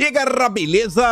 E aí, galera, beleza?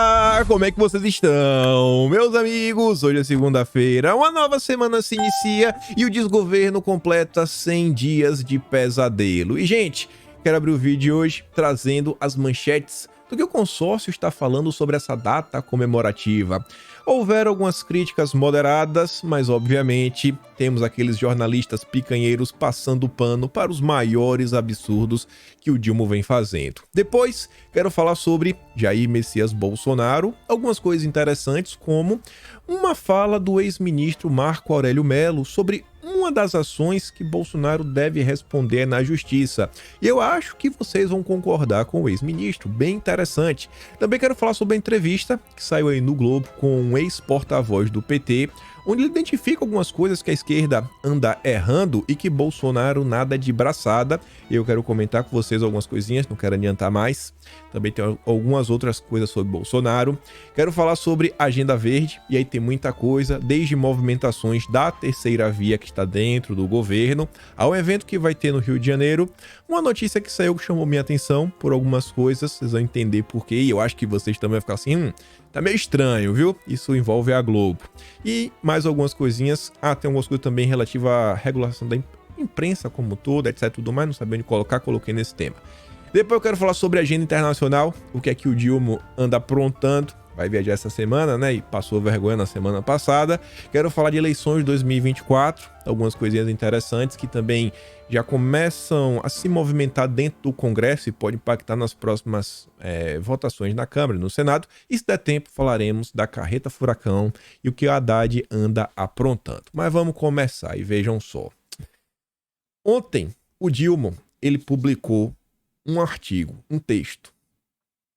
Como é que vocês estão? Meus amigos, hoje é segunda-feira, uma nova semana se inicia e o desgoverno completa 100 dias de pesadelo. E, gente, quero abrir o vídeo de hoje trazendo as manchetes do que o consórcio está falando sobre essa data comemorativa. Houveram algumas críticas moderadas, mas obviamente temos aqueles jornalistas picanheiros passando pano para os maiores absurdos que o Dilma vem fazendo. Depois, quero falar sobre Jair Messias Bolsonaro, algumas coisas interessantes como uma fala do ex-ministro Marco Aurélio Mello sobre uma das ações que Bolsonaro deve responder na justiça. E eu acho que vocês vão concordar com o ex-ministro, bem interessante. Também quero falar sobre a entrevista que saiu aí no Globo com um ex-porta-voz do PT, onde ele identifica algumas coisas que a esquerda anda errando e que Bolsonaro nada de braçada. Eu quero comentar com vocês algumas coisinhas, não quero adiantar mais. Também tem algumas outras coisas sobre Bolsonaro. Quero falar sobre Agenda Verde, e aí tem muita coisa, desde movimentações da terceira via que está dentro do governo, ao evento que vai ter no Rio de Janeiro. Uma notícia que saiu que chamou minha atenção por algumas coisas, vocês vão entender por quê, e eu acho que vocês também vão ficar assim, tá meio estranho, viu? Isso envolve a Globo. E mais algumas coisinhas. Tem algumas coisas também relativas à regulação da imprensa como toda, etc, tudo mais, não sabia onde colocar, coloquei nesse tema. Depois eu quero falar sobre a agenda internacional, o que é que o Dilma anda aprontando. Vai viajar essa semana, né? E passou vergonha na semana passada. Quero falar de eleições de 2024, algumas coisinhas interessantes que também já começam a se movimentar dentro do Congresso e pode impactar nas próximas votações na Câmara e no Senado. E se der tempo, falaremos da carreta furacão e o que o Haddad anda aprontando. Mas vamos começar e vejam só. Ontem, o Dilma, ele publicou um artigo, um texto.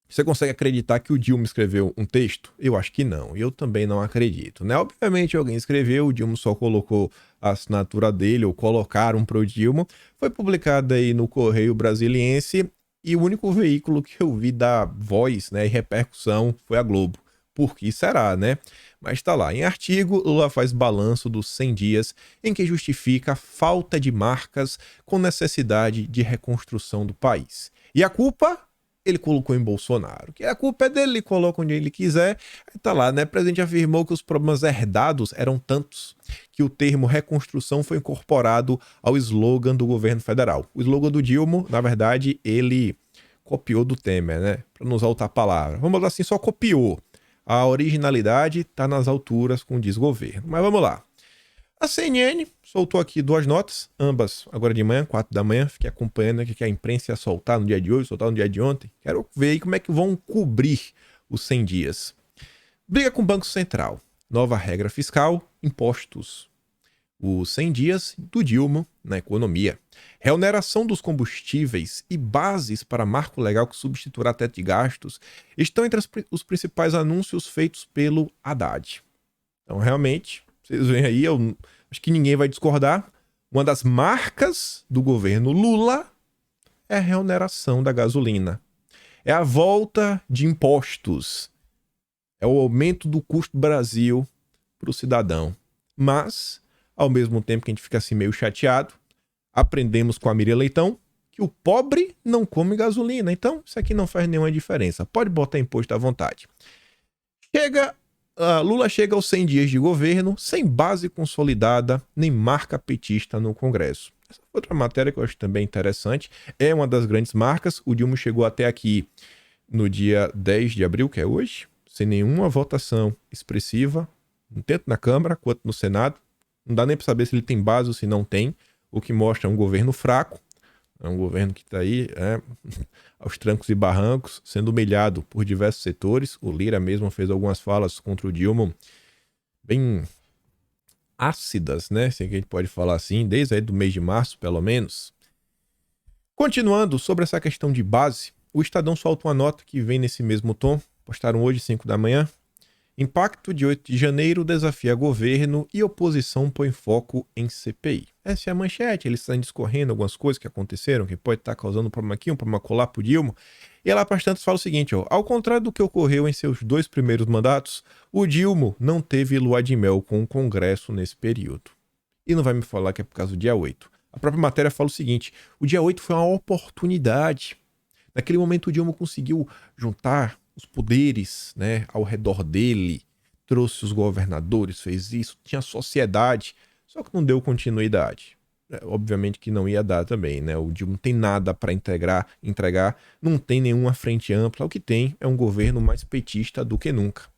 Você consegue acreditar que o Dilma escreveu um texto? Eu acho que não. Eu também não acredito, né? Obviamente alguém escreveu, o Dilma só colocou a assinatura dele, ou colocaram para o Dilma. Foi publicado aí no Correio Brasiliense e o único veículo que eu vi dar voz, né, e repercussão foi a Globo. Por que será, né? Mas tá lá. Em artigo, Lula faz balanço dos 100 dias em que justifica a falta de marcas com necessidade de reconstrução do país. E a culpa? Ele colocou em Bolsonaro, que a culpa é dele, ele coloca onde ele quiser. Aí tá lá, né? O presidente afirmou que os problemas herdados eram tantos que o termo reconstrução foi incorporado ao slogan do governo federal. O slogan do Dilma, na verdade, ele copiou do Temer, né? Para não usar outra palavra. Vamos lá assim, só copiou. A originalidade tá nas alturas com o desgoverno. Mas vamos lá. A CNN soltou aqui duas notas, ambas agora de manhã, 4 da manhã. Fiquei acompanhando o que a imprensa ia soltar no dia de hoje, soltar no dia de ontem. Quero ver aí como é que vão cobrir os 100 dias. Briga com o Banco Central. Nova regra fiscal, impostos. Os 100 dias do Dilma na economia. Reoneração dos combustíveis e bases para marco legal que substituirá teto de gastos estão entre os principais anúncios feitos pelo Haddad. Então, realmente, vocês veem aí, eu acho que ninguém vai discordar. Uma das marcas do governo Lula é a reoneração da gasolina. É a volta de impostos. É o aumento do custo do Brasil para o cidadão. Mas, ao mesmo tempo que a gente fica assim meio chateado, aprendemos com a Miriam Leitão que o pobre não come gasolina. Então, isso aqui não faz nenhuma diferença. Pode botar imposto à vontade. Lula chega aos 100 dias de governo sem base consolidada nem marca petista no Congresso. Essa é outra matéria que eu acho também interessante. É uma das grandes marcas. O Dilma chegou até aqui no dia 10 de abril, que é hoje, sem nenhuma votação expressiva, tanto na Câmara quanto no Senado. Não dá nem para saber se ele tem base ou se não tem, o que mostra um governo fraco. É um governo que está aí aos trancos e barrancos, sendo humilhado por diversos setores. O Lira mesmo fez algumas falas contra o Dilma bem ácidas, né? Se a gente pode falar assim, desde aí do mês de março, pelo menos. Continuando sobre essa questão de base, o Estadão solta uma nota que vem nesse mesmo tom. Postaram hoje, 5 da manhã. Impacto de 8 de janeiro desafia governo e oposição põe foco em CPI. Essa é a manchete, eles estão discorrendo algumas coisas que aconteceram, que pode estar causando um problema aqui, um problema colar pro Dilma. E lá para tantos fala o seguinte, ao contrário do que ocorreu em seus 2 primeiros mandatos, o Dilma não teve lua de mel com o Congresso nesse período. E não vai me falar que é por causa do dia 8. A própria matéria fala o seguinte, o dia 8 foi uma oportunidade. Naquele momento o Dilma conseguiu juntar os poderes, né, ao redor dele, trouxe os governadores, fez isso, tinha sociedade, só que não deu continuidade. Obviamente que não ia dar também, né? O Dilma não tem nada para entregar, não tem nenhuma frente ampla. O que tem é um governo mais petista do que nunca.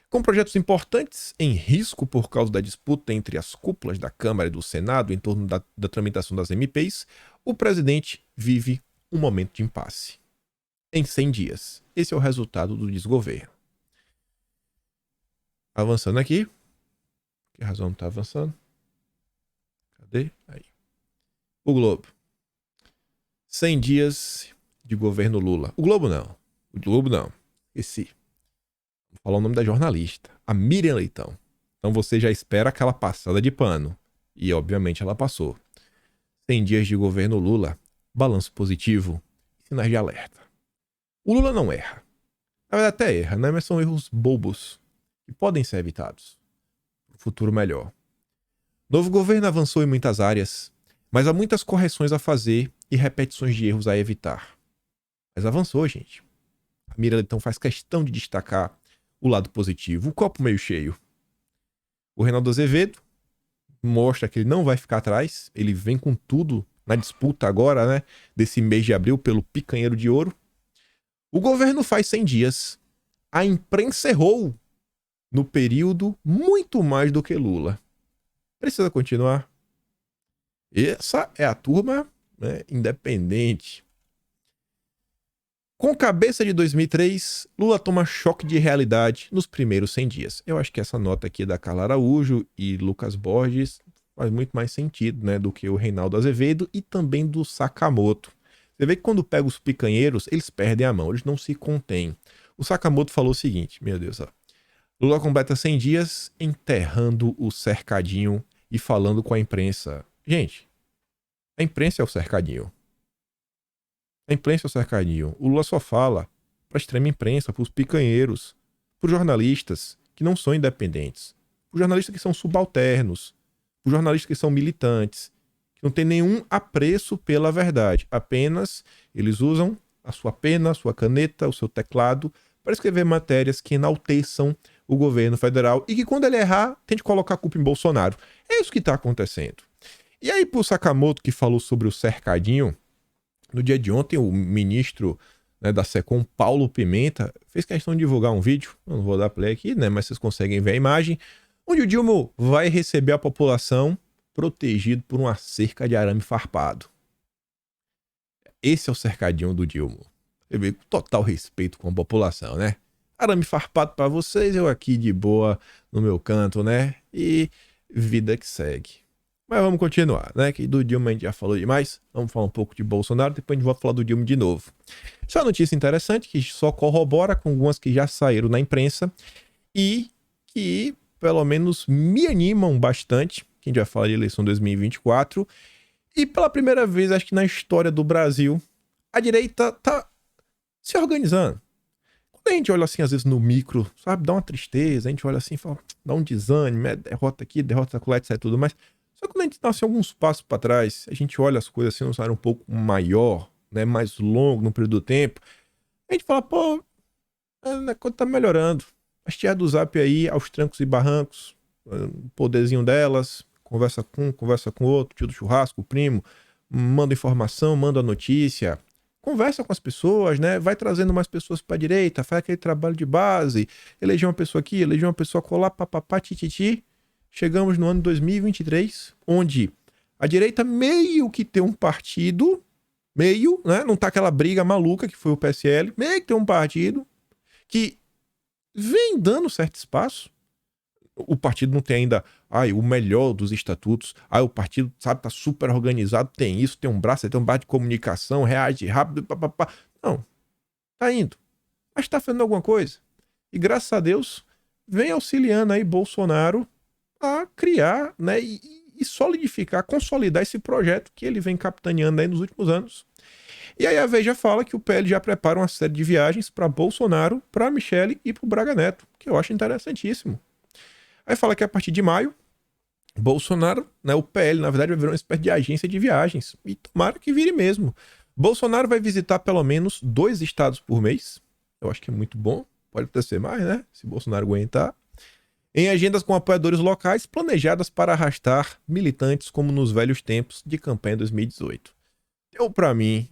Com projetos importantes em risco por causa da disputa entre as cúpulas da Câmara e do Senado em torno da tramitação das MPs, o presidente vive um momento de impasse. Em 100 dias. Esse é o resultado do desgoverno. Avançando aqui. Que razão não está avançando? Cadê? Aí. O Globo. 100 dias de governo Lula. O Globo não. Esqueci. Vou falar o nome da jornalista. A Miriam Leitão. Então você já espera aquela passada de pano. E obviamente ela passou. 100 dias de governo Lula. Balanço positivo. Sinais de alerta. O Lula não erra. Na verdade até erra, né? Mas são erros bobos. Que podem ser evitados. Um futuro melhor. Novo governo avançou em muitas áreas, mas há muitas correções a fazer e repetições de erros a evitar. Mas avançou, gente. A Miriam Leitão faz questão de destacar o lado positivo, o copo meio cheio. O Reinaldo Azevedo mostra que ele não vai ficar atrás, ele vem com tudo na disputa agora, né, desse mês de abril pelo picanheiro de ouro. O governo faz 100 dias. A imprensa errou no período muito mais do que Lula. Precisa continuar. Essa é a turma, né, independente. Com cabeça de 2003, Lula toma choque de realidade nos primeiros 100 dias. Eu acho que essa nota aqui da Carla Araújo e Lucas Borges faz muito mais sentido, né, do que o Reinaldo Azevedo e também do Sakamoto. Você vê que quando pega os picanheiros, eles perdem a mão, eles não se contêm. O Sakamoto falou o seguinte, meu Deus, ó. Lula completa 100 dias enterrando o cercadinho e falando com a imprensa. Gente, a imprensa é o cercadinho. A imprensa é o cercadinho. O Lula só fala para a extrema imprensa, para os picanheiros, para os jornalistas que não são independentes, para os jornalistas que são subalternos, para os jornalistas que são militantes, que não tem nenhum apreço pela verdade. Apenas eles usam a sua pena, a sua caneta, o seu teclado para escrever matérias que enalteçam o governo federal e que quando ele errar, tente colocar a culpa em Bolsonaro. É isso que está acontecendo. E aí, pro Sakamoto, que falou sobre o cercadinho, no dia de ontem, o ministro, né, da SECOM, Paulo Pimenta, fez questão de divulgar um vídeo, eu não vou dar play aqui, né, mas vocês conseguem ver a imagem, onde o Dilma vai receber a população protegido por uma cerca de arame farpado. Esse é o cercadinho do Dilma. Você vê com total respeito com a população, né? Arame farpado para vocês, eu aqui de boa no meu canto, né? E vida que segue. Mas vamos continuar, né? Que do Dilma a gente já falou demais. Vamos falar um pouco de Bolsonaro, depois a gente volta a falar do Dilma de novo. Isso é uma notícia interessante que só corrobora com algumas que já saíram na imprensa e que, pelo menos, me animam bastante. Que a gente vai falar de eleição 2024. E pela primeira vez, acho que na história do Brasil, a direita tá se organizando. Quando a gente olha assim, às vezes no micro, sabe, dá uma tristeza, a gente olha assim e fala, dá um desânimo, é derrota aqui, derrota lá, etc, tudo mais. Só que quando a gente dá assim, alguns passos para trás, a gente olha as coisas assim, num cenário um pouco maior, né, mais longo no período do tempo, a gente fala, pô, a coisa tá melhorando. As tias do Zap aí, aos trancos e barrancos, o poderzinho delas, conversa com um, conversa com outro, tio do churrasco, o primo, manda informação, manda notícia, conversa com as pessoas, né? Vai trazendo mais pessoas para a direita, faz aquele trabalho de base, eleger uma pessoa aqui, eleger uma pessoa colar, papapá, tititi. Chegamos no ano 2023, onde a direita meio que tem um partido, meio, né? Não tá aquela briga maluca que foi o PSL, meio que tem um partido que vem dando certo espaço. O partido não tem ainda o melhor dos estatutos. O partido, sabe, tá super organizado, tem isso, tem um braço de comunicação, reage rápido, papapá. Não, tá indo. Mas tá fazendo alguma coisa. E graças a Deus, vem auxiliando aí Bolsonaro a criar, né, e solidificar, consolidar esse projeto que ele vem capitaneando aí nos últimos anos. E aí a Veja fala que o PL já prepara uma série de viagens para Bolsonaro, para Michele e para o Braga Neto, que eu acho interessantíssimo. Aí fala que a partir de maio, Bolsonaro, né, o PL, na verdade, vai virar uma espécie de agência de viagens. E tomara que vire mesmo. Bolsonaro vai visitar pelo menos 2 estados por mês. Eu acho que é muito bom. Pode até ser mais, né? Se Bolsonaro aguentar. Em agendas com apoiadores locais planejadas para arrastar militantes como nos velhos tempos de campanha 2018. Eu, pra mim,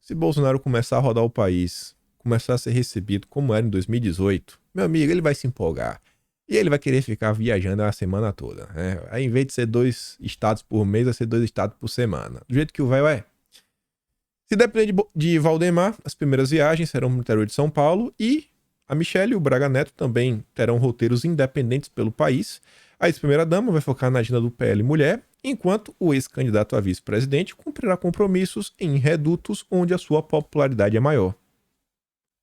se Bolsonaro começar a rodar o país, começar a ser recebido como era em 2018, meu amigo, ele vai se empolgar. E ele vai querer ficar viajando a semana toda, né? Aí, em vez de ser 2 estados por mês, vai ser 2 estados por semana. Do jeito que o velho é. Se depender de Valdemar, as primeiras viagens serão no interior de São Paulo e a Michelle e o Braga Neto também terão roteiros independentes pelo país. A ex-primeira-dama vai focar na agenda do PL Mulher, enquanto o ex-candidato a vice-presidente cumprirá compromissos em redutos onde a sua popularidade é maior.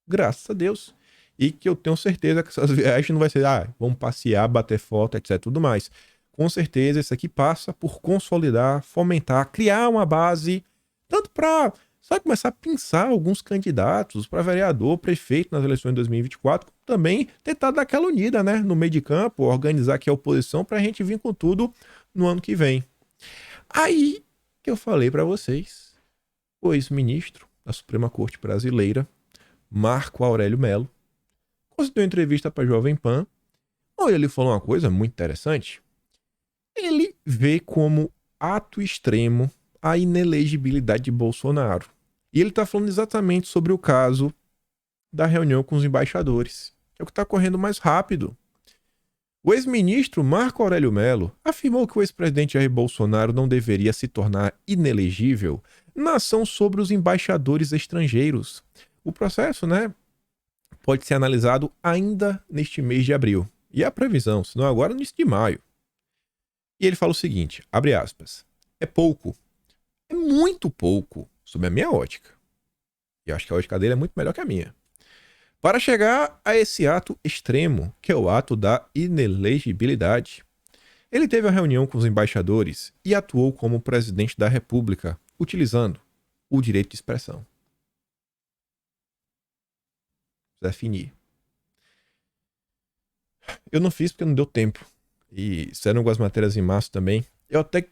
Graças a Deus. E que eu tenho certeza que essas viagens não vai ser, vamos passear, bater foto, etc, tudo mais. Com certeza isso aqui passa por consolidar, fomentar, criar uma base, tanto para só começar a pensar alguns candidatos para vereador, prefeito nas eleições de 2024, também tentar dar aquela unida, né, no meio de campo, organizar aqui a oposição para a gente vir com tudo no ano que vem. Aí que eu falei para vocês, o ex-ministro da Suprema Corte Brasileira, Marco Aurélio Mello, concedeu uma entrevista para Jovem Pan, onde ele falou uma coisa muito interessante. Ele vê como ato extremo a inelegibilidade de Bolsonaro. E ele está falando exatamente sobre o caso da reunião com os embaixadores. É o que está correndo mais rápido. O ex-ministro Marco Aurélio Mello afirmou que o ex-presidente Jair Bolsonaro não deveria se tornar inelegível na ação sobre os embaixadores estrangeiros. O processo, pode ser analisado ainda neste mês de abril. E a previsão, se não agora, no início de maio. E ele fala o seguinte, abre aspas, é pouco, é muito pouco, sob a minha ótica. E eu acho que a ótica dele é muito melhor que a minha. Para chegar a esse ato extremo, que é o ato da inelegibilidade, ele teve uma reunião com os embaixadores e atuou como presidente da República, utilizando o direito de expressão. Definir. Eu não fiz porque não deu tempo. E saíram algumas matérias em março também. Eu até,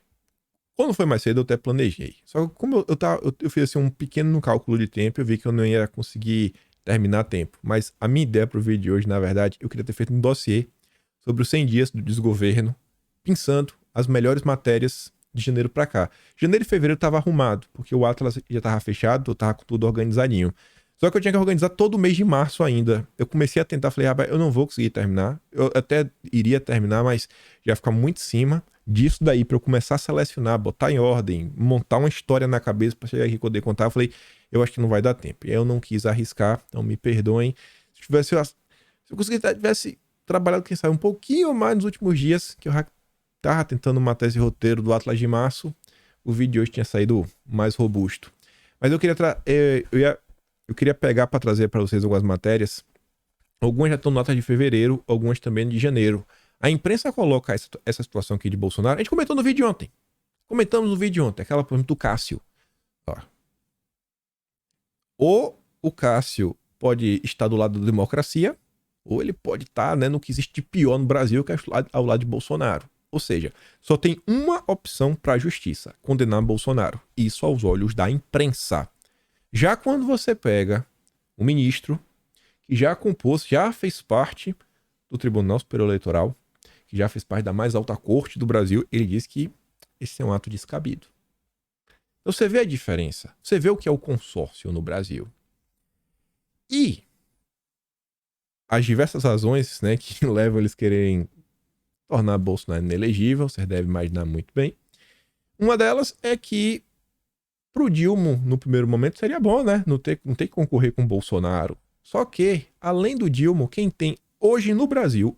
quando foi mais cedo, eu até planejei. Só que como eu fiz assim, um pequeno cálculo de tempo, eu vi que eu não ia conseguir terminar a tempo. Mas a minha ideia para o vídeo de hoje, na verdade, eu queria ter feito um dossiê sobre os 100 dias do desgoverno, pensando as melhores matérias de janeiro para cá. Janeiro e fevereiro estava arrumado, porque o Atlas já estava fechado, eu estava com tudo organizadinho. Só que eu tinha que organizar todo o mês de março ainda. Eu comecei a tentar, falei, rapaz, eu não vou conseguir terminar. Eu até iria terminar, mas já ia ficar muito em cima disso daí, pra eu começar a selecionar, botar em ordem, montar uma história na cabeça pra chegar aqui e poder contar. Eu falei, eu acho que não vai dar tempo. E aí eu não quis arriscar, então me perdoem. Se eu tivesse trabalhado, quem sabe, um pouquinho mais nos últimos dias, que eu já tava tentando matar esse roteiro do Atlas de Março, o vídeo de hoje tinha saído mais robusto. Mas eu queria eu queria pegar para trazer para vocês algumas matérias. Algumas já estão notas de fevereiro, algumas também de janeiro. A imprensa coloca essa situação aqui de Bolsonaro. A gente comentou no vídeo de ontem. Comentamos no vídeo de ontem. Aquela, por exemplo, do Cássio. Ó. Ou o Cássio pode estar do lado da democracia, ou ele pode estar no que existe de pior no Brasil, que é ao lado de Bolsonaro. Ou seja, só tem uma opção para a justiça: condenar Bolsonaro. Isso aos olhos da imprensa. Já quando você pega um ministro que já fez parte do Tribunal Superior Eleitoral, que já fez parte da mais alta corte do Brasil, ele diz que esse é um ato descabido. Então você vê a diferença. Você vê o que é o consórcio no Brasil. E as diversas razões que levam eles a quererem tornar Bolsonaro inelegível, você deve imaginar muito bem. Uma delas é que pro Dilma, no primeiro momento, seria bom, não ter que concorrer com o Bolsonaro. Só que, além do Dilma, quem tem hoje no Brasil,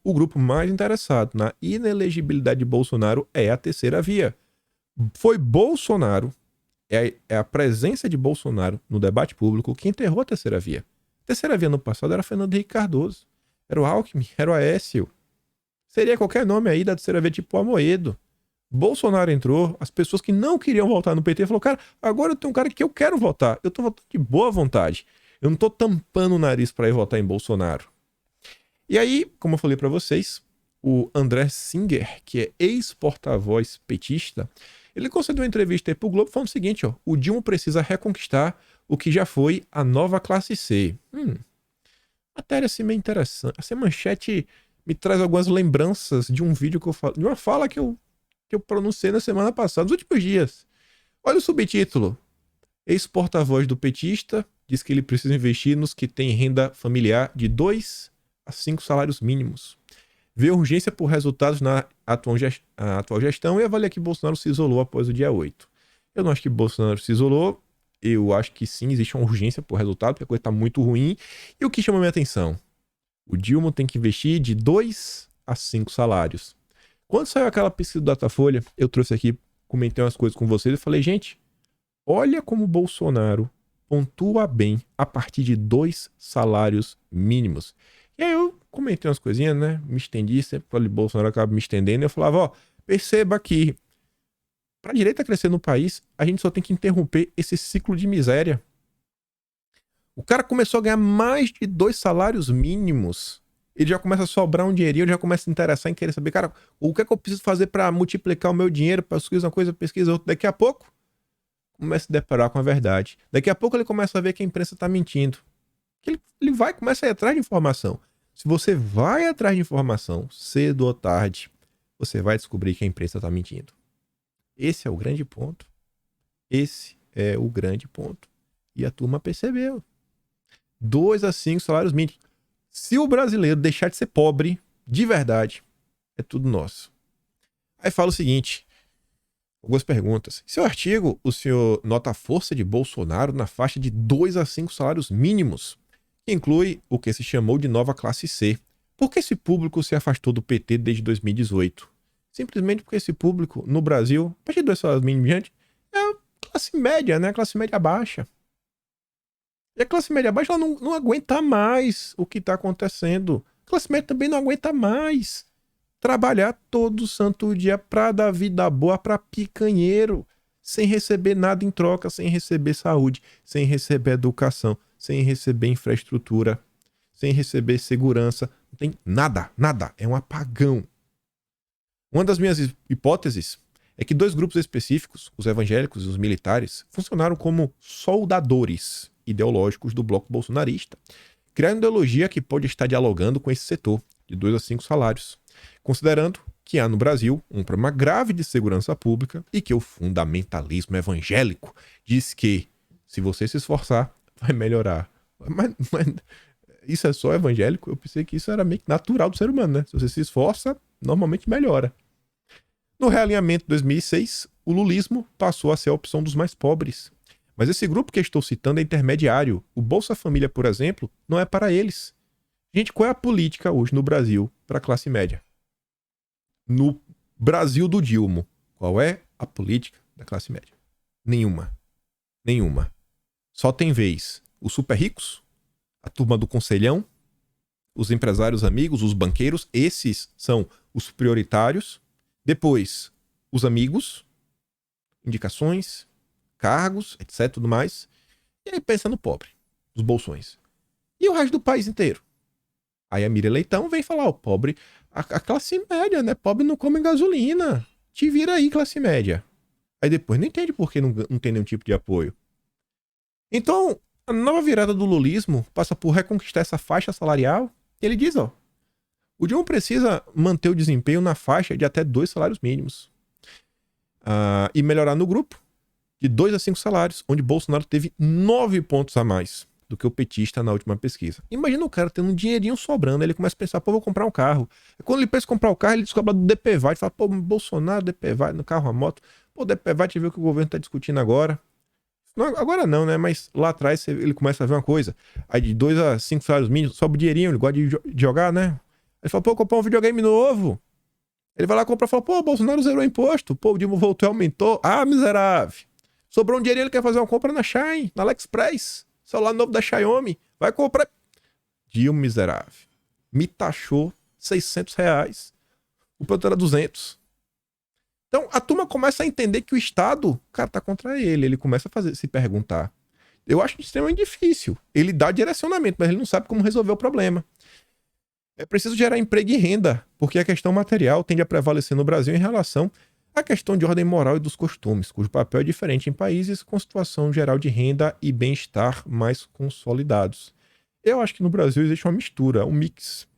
o grupo mais interessado na inelegibilidade de Bolsonaro é a terceira via. Foi Bolsonaro, é a presença de Bolsonaro no debate público que enterrou a terceira via. A terceira via no passado era Fernando Henrique Cardoso, era o Alckmin, era o Aécio. Seria qualquer nome aí da terceira via, tipo Amoedo. Bolsonaro entrou, as pessoas que não queriam votar no PT falaram, cara, agora eu tenho um cara que eu quero votar, eu tô votando de boa vontade, eu não tô tampando o nariz para ir votar em Bolsonaro. E aí, como eu falei para vocês, o André Singer, que é ex-porta-voz petista, ele concedeu uma entrevista aí pro Globo falando o seguinte, o Dilma precisa reconquistar o que já foi a nova classe C. Matéria assim meio interessante. Essa manchete me traz algumas lembranças de um vídeo que eu falo, de uma fala que eu pronunciei na semana passada, nos últimos dias. Olha o subtítulo. Ex-porta-voz do petista diz que ele precisa investir nos que têm renda familiar de 2 a 5 salários mínimos. Vê urgência por resultados na atual gestão e avalia que Bolsonaro se isolou após o dia 8. Eu não acho que Bolsonaro se isolou. Eu acho que sim, existe uma urgência por resultado, porque a coisa está muito ruim. E o que chama minha atenção? O Dilma tem que investir de 2 a 5 salários. Quando saiu aquela pesquisa do Datafolha, eu trouxe aqui, comentei umas coisas com vocês e falei, gente, olha como o Bolsonaro pontua bem a partir de 2 salários mínimos. E aí eu comentei umas coisinhas, né? Me estendi, sempre que o Bolsonaro acaba me estendendo. Eu falava, ó, perceba que para a direita crescer no país, a gente só tem que interromper esse ciclo de miséria. O cara começou a ganhar mais de 2 salários mínimos. Ele já começa a sobrar um dinheirinho, ele já começa a se interessar em querer saber, cara, o que é que eu preciso fazer para multiplicar o meu dinheiro, para pesquisar uma coisa, pesquisa outra. Daqui a pouco, começa a se deparar com a verdade. Daqui a pouco ele começa a ver que a imprensa tá mentindo. Ele vai, começa a ir atrás de informação. Se você vai atrás de informação, cedo ou tarde, você vai descobrir que a imprensa tá mentindo. Esse é o grande ponto. Esse é o grande ponto. E a turma percebeu. 2 a 5 salários mínimos. Se o brasileiro deixar de ser pobre, de verdade, é tudo nosso. Aí fala o seguinte, algumas perguntas. Seu artigo, o senhor nota a força de Bolsonaro na faixa de 2 a 5 salários mínimos, que inclui o que se chamou de nova classe C. Por que esse público se afastou do PT desde 2018? Simplesmente porque esse público, no Brasil, a partir de 2 salários mínimos diante, é a classe média, né? A classe média baixa. E a classe média baixa ela não aguenta mais o que está acontecendo. A classe média também não aguenta mais trabalhar todo santo dia para dar vida boa para picanheiro, sem receber nada em troca, sem receber saúde, sem receber educação, sem receber infraestrutura, sem receber segurança. Não tem nada, nada. É um apagão. Uma das minhas hipóteses é que 2 grupos específicos, os evangélicos e os militares, funcionaram como soldadores ideológicos do bloco bolsonarista. Criaram ideologia que pode estar dialogando com esse setor, de 2 a 5 salários, considerando que há no Brasil um problema grave de segurança pública e que o fundamentalismo evangélico diz que, se você se esforçar, vai melhorar. Mas isso é só evangélico? Eu pensei que isso era meio que natural do ser humano, né? Se você se esforça, normalmente melhora. No realinhamento de 2006, o lulismo passou a ser a opção dos mais pobres. Mas esse grupo que eu estou citando é intermediário. O Bolsa Família, por exemplo, não é para eles. Gente, qual é a política hoje no Brasil para a classe média? No Brasil do Dilma, qual é a política da classe média? Nenhuma. Nenhuma. Só tem vez os super ricos, a turma do conselhão, os empresários amigos, os banqueiros, esses são os prioritários. Depois, os amigos, indicações, cargos, etc, tudo mais. E aí pensa no pobre, os bolsões. E o resto do país inteiro? Aí a Miriam Leitão vem falar, o pobre, a classe média, né? Pobre não come gasolina. Te vira aí, classe média. Aí depois não entende por que não tem nenhum tipo de apoio. Então, a nova virada do lulismo passa por reconquistar essa faixa salarial. E ele diz, ó, o Dilma precisa manter o desempenho na faixa de até 2 salários mínimos. E melhorar no grupo de 2 a 5 salários, onde Bolsonaro teve 9 pontos a mais do que o petista na última pesquisa. Imagina o cara tendo um dinheirinho sobrando, ele começa a pensar, pô, vou comprar um carro. E quando ele pensa em comprar o carro, ele descobre do DPVAT, fala, pô, Bolsonaro, DPVAT, no carro, a moto. Pô, DPVAT, vê o que o governo tá discutindo agora. Não, agora não, né? Mas lá atrás ele começa a ver uma coisa. Aí de 2 a 5 salários mínimos, sobe o dinheirinho, ele gosta de jogar, né? Ele fala, pô, comprar um videogame novo. Ele vai lá comprar e fala, pô, Bolsonaro zerou imposto. Pô, o Dilma voltou e aumentou. Ah, miserável. Sobrou um dinheirinho, ele quer fazer uma compra na Shine, na AliExpress. Celular novo da Xiaomi. Vai comprar. Dilma, miserável. Me taxou R$600. O produto era 200. Então, a turma começa a entender que o Estado, cara, tá contra ele. Ele começa a se perguntar. Eu acho extremamente difícil. Ele dá direcionamento, mas ele não sabe como resolver o problema. É preciso gerar emprego e renda, porque a questão material tende a prevalecer no Brasil em relação à questão de ordem moral e dos costumes, cujo papel é diferente em países com situação geral de renda e bem-estar mais consolidados. Eu acho que no Brasil existe uma mistura, um mix.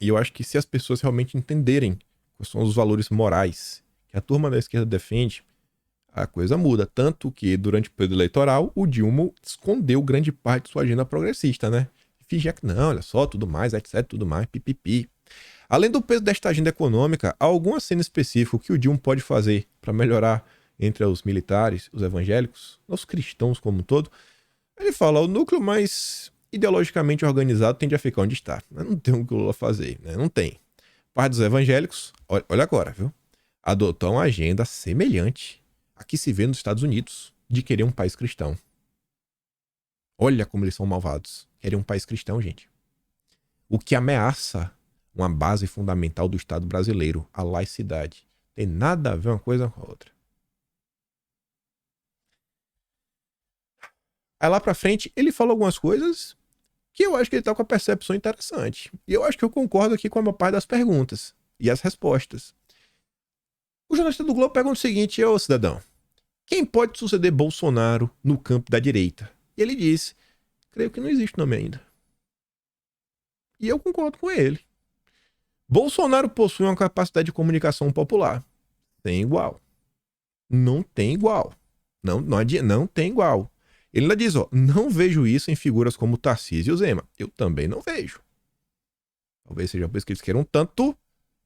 E eu acho que se as pessoas realmente entenderem quais são os valores morais que a turma da esquerda defende, a coisa muda. Tanto que, durante o período eleitoral, o Dilma escondeu grande parte de sua agenda progressista, né? Fingia que não, olha só, tudo mais, etc, tudo mais, pipipi. Além do peso desta agenda econômica, há alguma cena específica que o Dilma pode fazer para melhorar entre os militares, os evangélicos, os cristãos como um todo. Ele fala, o núcleo mais ideologicamente organizado tende a ficar onde está. Não tem o que o Lula fazer, né? Não tem. Parte dos evangélicos, olha agora, viu? Adotou uma agenda semelhante à que se vê nos Estados Unidos, de querer um país cristão. Olha como eles são malvados. Querer um país cristão, gente. O que ameaça uma base fundamental do Estado brasileiro, a laicidade. Tem nada a ver uma coisa com a outra. Aí lá pra frente, ele fala algumas coisas que eu acho que ele tá com a percepção interessante. E eu acho que eu concordo aqui com a maior parte das perguntas e as respostas. O jornalista do Globo pergunta o seguinte, ô cidadão, quem pode suceder Bolsonaro no campo da direita? E ele disse, creio que não existe nome ainda. E eu concordo com ele. Bolsonaro possui uma capacidade de comunicação popular. Tem igual. Não tem igual. Não tem igual. Ele ainda diz, ó, não vejo isso em figuras como Tarcísio e o Zema. Eu também não vejo. Talvez seja por isso que eles queiram tanto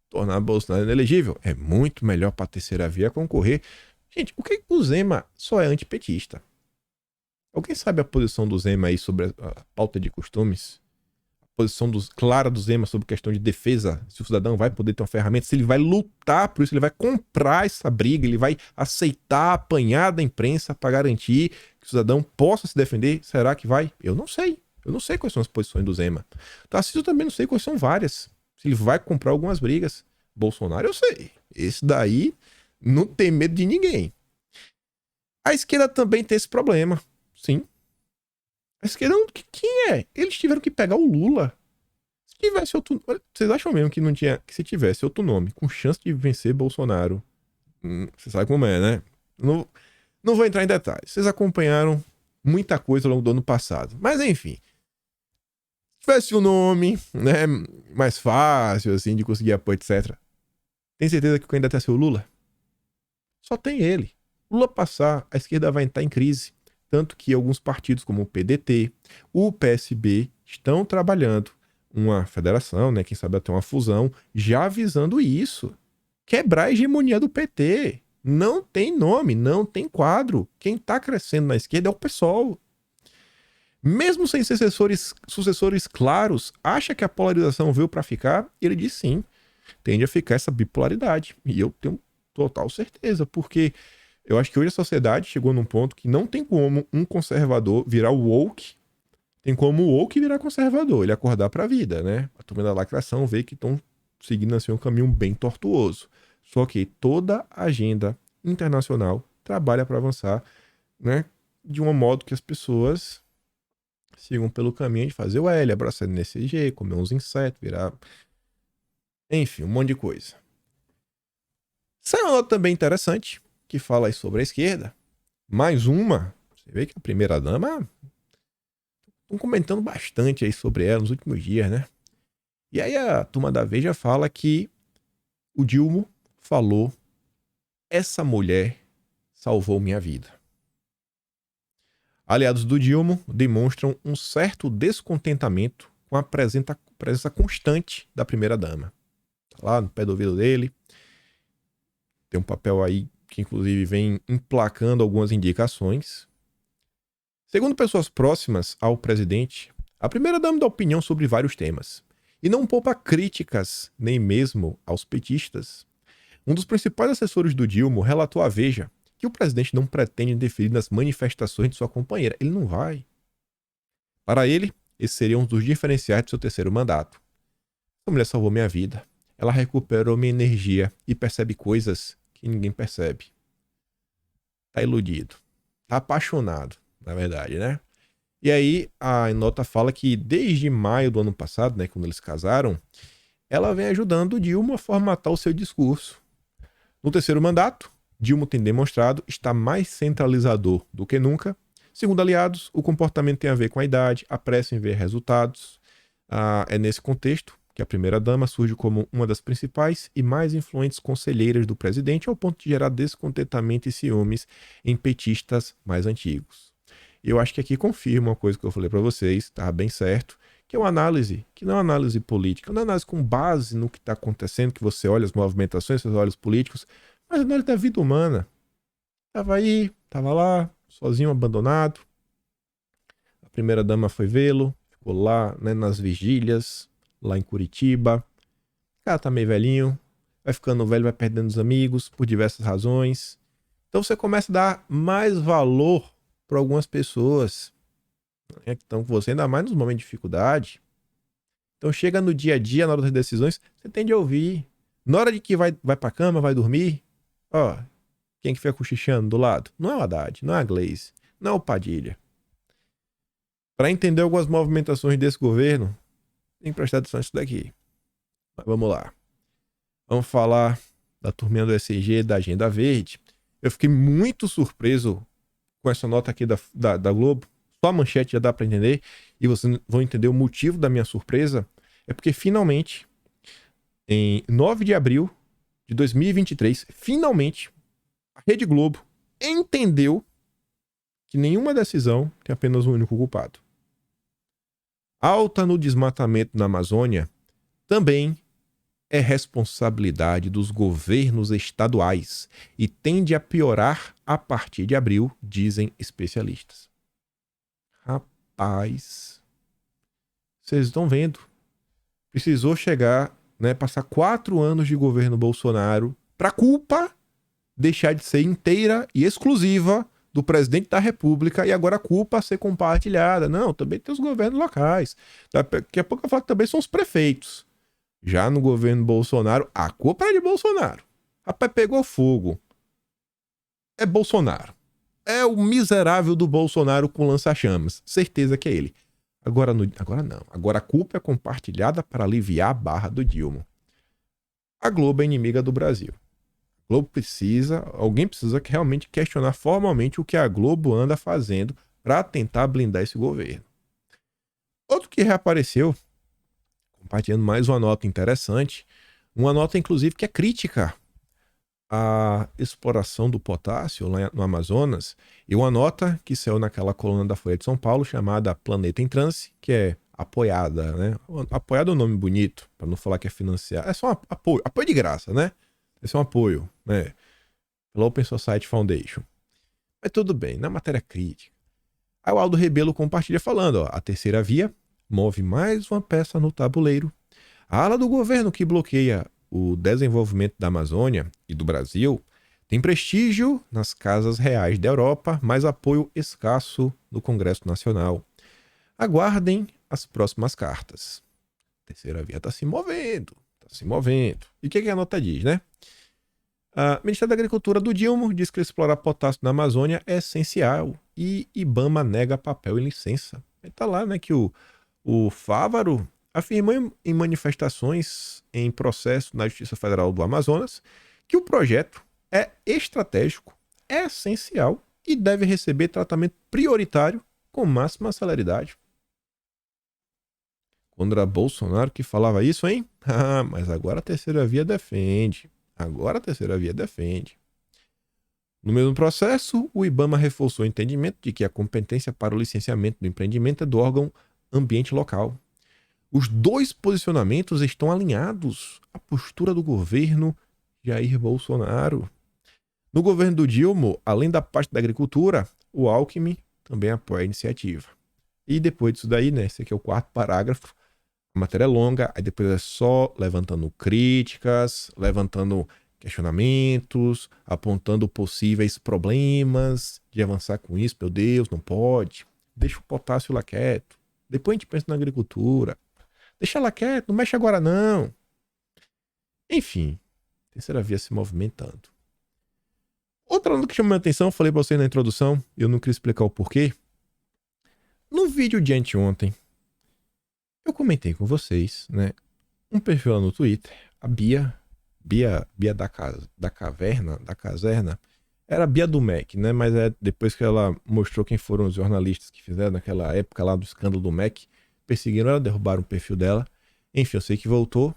tornar Bolsonaro inelegível. É muito melhor para a terceira via concorrer. Gente, o que o Zema só é antipetista? Alguém sabe a posição do Zema aí sobre a pauta de costumes? A posição clara do Zema sobre questão de defesa, se o cidadão vai poder ter uma ferramenta, se ele vai lutar por isso, ele vai comprar essa briga, ele vai aceitar apanhar da imprensa para garantir que o cidadão possa se defender? Será que vai? Eu não sei. Eu não sei quais são as posições do Zema. Tarcísio eu também não sei quais são várias. Se ele vai comprar algumas brigas. Bolsonaro eu sei. Esse daí não tem medo de ninguém. A esquerda também tem esse problema. Sim. A esquerda, quem é? Eles tiveram que pegar o Lula. Se tivesse outro... Vocês acham mesmo que não tinha... Que se tivesse outro nome com chance de vencer Bolsonaro... Você sabe como é, né? Não vou entrar em detalhes. Vocês acompanharam muita coisa ao longo do ano passado. Mas enfim. Se tivesse um nome, né? Mais fácil, assim, de conseguir apoio, etc. Tem certeza que o candidato ia ser o Lula? Só tem ele. Lula passar, a esquerda vai entrar em crise. Tanto que alguns partidos como o PDT, o PSB, estão trabalhando uma federação, né? Quem sabe até uma fusão, já avisando isso. Quebrar a hegemonia do PT. Não tem nome, não tem quadro. Quem está crescendo na esquerda é o PSOL. Mesmo sem sucessores claros, acha que a polarização veio para ficar? Ele diz sim. Tende a ficar essa bipolaridade. E eu tenho total certeza, porque eu acho que hoje a sociedade chegou num ponto que não tem como um conservador virar woke, tem como o woke virar conservador, ele acordar pra vida, né? A turma da lacração vê que estão seguindo assim um caminho bem tortuoso. Só que toda a agenda internacional trabalha para avançar, né? De um modo que as pessoas sigam pelo caminho de fazer o L, abraçar NSG, comer uns insetos, virar... Enfim, um monte de coisa. Saiu uma nota também interessante, que fala aí sobre a esquerda. Mais uma. Você vê que a primeira-dama... Estão comentando bastante aí sobre ela nos últimos dias, né? E aí a turma da Veja fala que o Dilma falou: essa mulher salvou minha vida. Aliados do Dilma demonstram um certo descontentamento com a presença constante da primeira-dama. Tá lá no pé do ouvido dele. Tem um papel aí que inclusive vem emplacando algumas indicações. Segundo pessoas próximas ao presidente, a primeira-dama dá opinião sobre vários temas. E não poupa críticas, nem mesmo aos petistas. Um dos principais assessores do Dilma relatou à Veja que o presidente não pretende interferir nas manifestações de sua companheira. Ele não vai. Para ele, esse seria um dos diferenciais do seu terceiro mandato. Essa mulher salvou minha vida. Ela recuperou minha energia e percebe coisas que ninguém percebe. Tá iludido. Tá apaixonado, na verdade, né? E aí a nota fala que desde maio do ano passado, né, quando eles casaram, ela vem ajudando o Dilma a formatar o seu discurso. No terceiro mandato, Dilma tem demonstrado estar mais centralizador do que nunca, Segundo aliados, o comportamento tem a ver com a idade, a pressa em ver resultados. É nesse contexto que a primeira-dama surge como uma das principais e mais influentes conselheiras do presidente, ao ponto de gerar descontentamento e ciúmes em petistas mais antigos. Eu acho que aqui confirma uma coisa que eu falei para vocês, tá bem certo, que é uma análise, que não é uma análise política, é uma análise com base no que está acontecendo, que você olha as movimentações, você olha os políticos, mas a análise da vida humana. Tava aí, tava lá, sozinho, abandonado. A primeira-dama foi vê-lo, ficou lá, né, nas vigílias, lá em Curitiba. O cara tá meio velhinho, vai ficando velho, vai perdendo os amigos por diversas razões. Então você começa a dar mais valor para algumas pessoas, né, que estão com você, ainda mais nos momentos de dificuldade. Então chega no dia a dia, na hora das decisões, você tende a ouvir. Na hora de que vai pra cama, vai dormir, ó, quem que fica cochichando do lado? Não é o Haddad, não é a Gleice, não é o Padilha. Para entender algumas movimentações desse governo, tem que prestar atenção nisso daqui. Mas vamos lá. Vamos falar da turminha do SG, da Agenda Verde. Eu fiquei muito surpreso com essa nota aqui da Globo. Só a manchete já dá para entender. E vocês vão entender o motivo da minha surpresa. É porque finalmente, em 9 de abril de 2023, finalmente, a Rede Globo entendeu que nenhuma decisão tem apenas um único culpado. Alta no desmatamento na Amazônia também é responsabilidade dos governos estaduais e tende a piorar a partir de abril, dizem especialistas. Rapaz, vocês estão vendo? Precisou chegar, né, passar 4 anos de governo Bolsonaro para a culpa deixar de ser inteira e exclusiva do presidente da República e agora a culpa ser compartilhada. Não, também tem os governos locais. Daqui a pouco eu falo que também são os prefeitos. Já no governo Bolsonaro, a culpa é de Bolsonaro. Rapaz, pegou fogo. É Bolsonaro. É o miserável do Bolsonaro com lança-chamas. Certeza que é ele. Agora não. Agora a culpa é compartilhada para aliviar a barra do Dilma. A Globo é inimiga do Brasil. A Globo alguém precisa realmente questionar formalmente o que a Globo anda fazendo para tentar blindar esse governo. Outro que reapareceu, compartilhando mais uma nota interessante, uma nota inclusive que é crítica à exploração do potássio lá no Amazonas, e uma nota que saiu naquela coluna da Folha de São Paulo chamada Planeta em Transe, que é apoiada, né? Apoiada é um nome bonito, para não falar que é financiado, é só um apoio de graça, né? Esse é um apoio, né? Pela Open Society Foundation. Mas tudo bem, na matéria crítica. Aí o Aldo Rebelo compartilha falando, ó, a terceira via move mais uma peça no tabuleiro. A ala do governo que bloqueia o desenvolvimento da Amazônia e do Brasil tem prestígio nas casas reais da Europa, mas apoio escasso no Congresso Nacional. Aguardem as próximas cartas. A terceira via está se movendo. E o que a nota diz, né? O Ministério da Agricultura do Dilma diz que explorar potássio na Amazônia é essencial e IBAMA nega papel e licença. Está lá, né, que o Fávaro afirmou em manifestações em processo na Justiça Federal do Amazonas que o projeto é estratégico, é essencial e deve receber tratamento prioritário com máxima celeridade. Quando era Bolsonaro que falava isso, hein? Ah, mas agora a terceira via defende. No mesmo processo, o IBAMA reforçou o entendimento de que a competência para o licenciamento do empreendimento é do órgão ambiente local. Os dois posicionamentos estão alinhados à postura do governo Jair Bolsonaro. No governo do Dilma, além da parte da agricultura, o Alckmin também apoia a iniciativa. E depois disso daí, né, esse aqui é o 4º parágrafo, a matéria é longa, aí depois é só levantando críticas, levantando questionamentos, apontando possíveis problemas de avançar com isso. Meu Deus, não pode. Deixa o potássio lá quieto. Depois a gente pensa na agricultura. Deixa lá quieto, não mexe agora não. Enfim, a terceira via se movimentando. Outra coisa que chamou minha atenção, eu falei pra vocês na introdução, e eu não queria explicar o porquê. No vídeo de anteontem, eu comentei com vocês, né, um perfil lá no Twitter, a Bia da Caserna, Era a Bia do Mac, né? Mas depois que ela mostrou quem foram os jornalistas que fizeram naquela época lá do escândalo do Mac, perseguiram ela, derrubaram o perfil dela. Enfim, eu sei que voltou.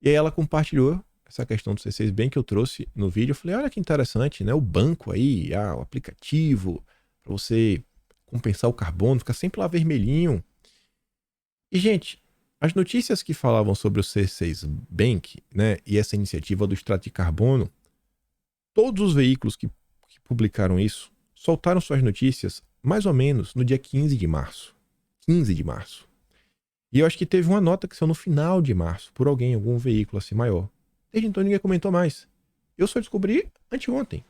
E aí ela compartilhou essa questão do C6 Bank que eu trouxe no vídeo. Eu falei, olha que interessante, né? O banco aí, o aplicativo, para você compensar o carbono, fica sempre lá vermelhinho. E, gente, as notícias que falavam sobre o C6 Bank, né, e essa iniciativa do extrato de carbono, todos os veículos que publicaram isso soltaram suas notícias mais ou menos no dia 15 de março. 15 de março. E eu acho que teve uma nota que saiu no final de março, por alguém, algum veículo assim maior. Desde então ninguém comentou mais. Eu só descobri anteontem,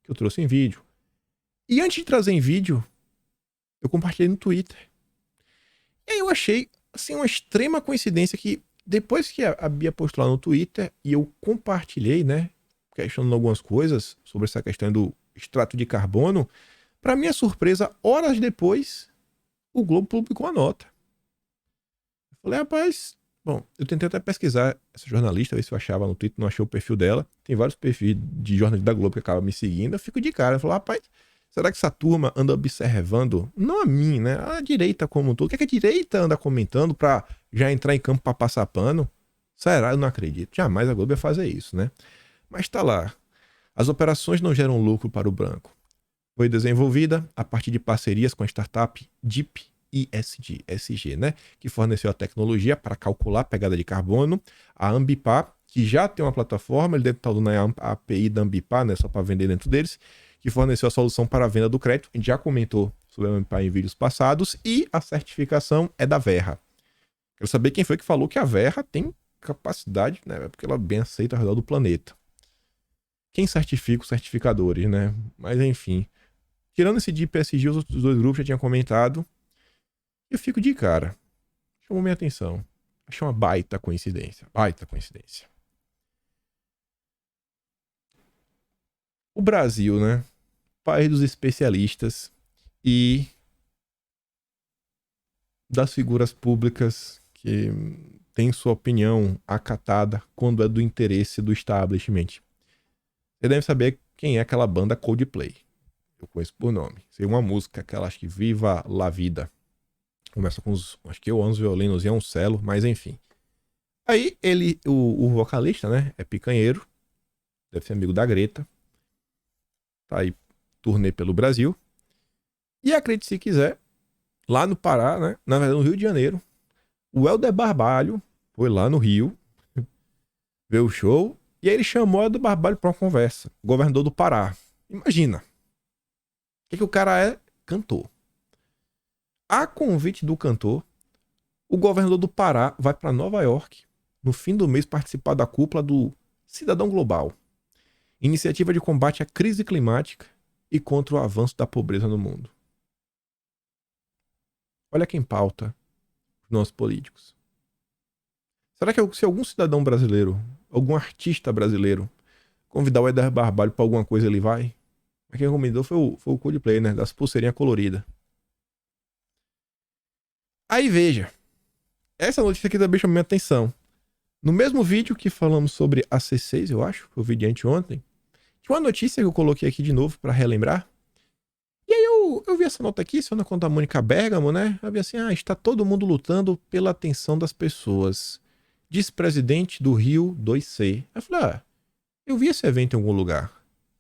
que eu trouxe em vídeo. E antes de trazer em vídeo, eu compartilhei no Twitter. E aí eu achei, assim, uma extrema coincidência que depois que a Bia postou lá no Twitter e eu compartilhei, né, questionando algumas coisas sobre essa questão do extrato de carbono, para minha surpresa, horas depois, o Globo publicou a nota. Eu falei, rapaz, bom, eu tentei até pesquisar essa jornalista, ver se eu achava no Twitter, não achei o perfil dela. Tem vários perfis de jornalistas da Globo que acabam me seguindo. Eu fico de cara, eu falo, rapaz, será que essa turma anda observando, não a mim, né, a direita como um todo? O que é que a direita anda comentando pra já entrar em campo pra passar pano? Será? Eu não acredito. Jamais a Globo ia fazer isso, né? Mas tá lá. As operações não geram lucro para o branco. Foi desenvolvida a partir de parcerias com a startup Deep ESG, né, que forneceu a tecnologia para calcular a pegada de carbono. A Ambipar, que já tem uma plataforma, ele deve estar usando a API da Ambipar, né, só para vender dentro deles, que forneceu a solução para a venda do crédito. A gente já comentou sobre a Ambipar em vídeos passados. E a certificação é da Verra. Quero saber quem foi que falou que a Verra tem capacidade, né, porque ela bem aceita ao redor do planeta. Quem certifica os certificadores, né? Mas enfim. Tirando esse de PSG, os outros dois grupos já tinham comentado. Eu fico de cara. Chamou minha atenção. Achei uma baita coincidência. Baita coincidência. O Brasil, né? País dos especialistas e das figuras públicas que têm sua opinião acatada quando é do interesse do establishment. Você deve saber quem é aquela banda Coldplay. Eu conheço por nome. Sei uma música, aquela, acho que Viva la Vida. Começa com os, acho que 11 violinos e um cello, mas enfim. Aí ele, o vocalista, né, é picanheiro, deve ser amigo da Greta. Tá aí, turnê pelo Brasil. E acredite se quiser, lá no Pará, né, na verdade no Rio de Janeiro, o Helder Barbalho foi lá no Rio, ver o show, e aí ele chamou o Helder Barbalho pra uma conversa. Governador do Pará. Imagina. O que o cara é? Cantor. A convite do cantor, o governador do Pará vai para Nova York, no fim do mês, participar da cúpula do Cidadão Global, iniciativa de combate à crise climática e contra o avanço da pobreza no mundo. Olha quem pauta os nossos políticos. Será que se algum cidadão brasileiro, algum artista brasileiro, convidar o Helder Barbalho para alguma coisa, ele vai? Mas quem recomendou foi o Coldplay, né? Das pulseirinhas coloridas. Aí veja, essa notícia aqui também chamou minha atenção. No mesmo vídeo que falamos sobre a C6, eu acho, foi o vídeo de anteontem, tinha uma notícia que eu coloquei aqui de novo para relembrar. E aí eu vi essa nota aqui, saiu na conta da Mônica Bergamo, né? Eu vi assim, está todo mundo lutando pela atenção das pessoas. Diz presidente do Rio 2C. Aí eu falei, eu vi esse evento em algum lugar.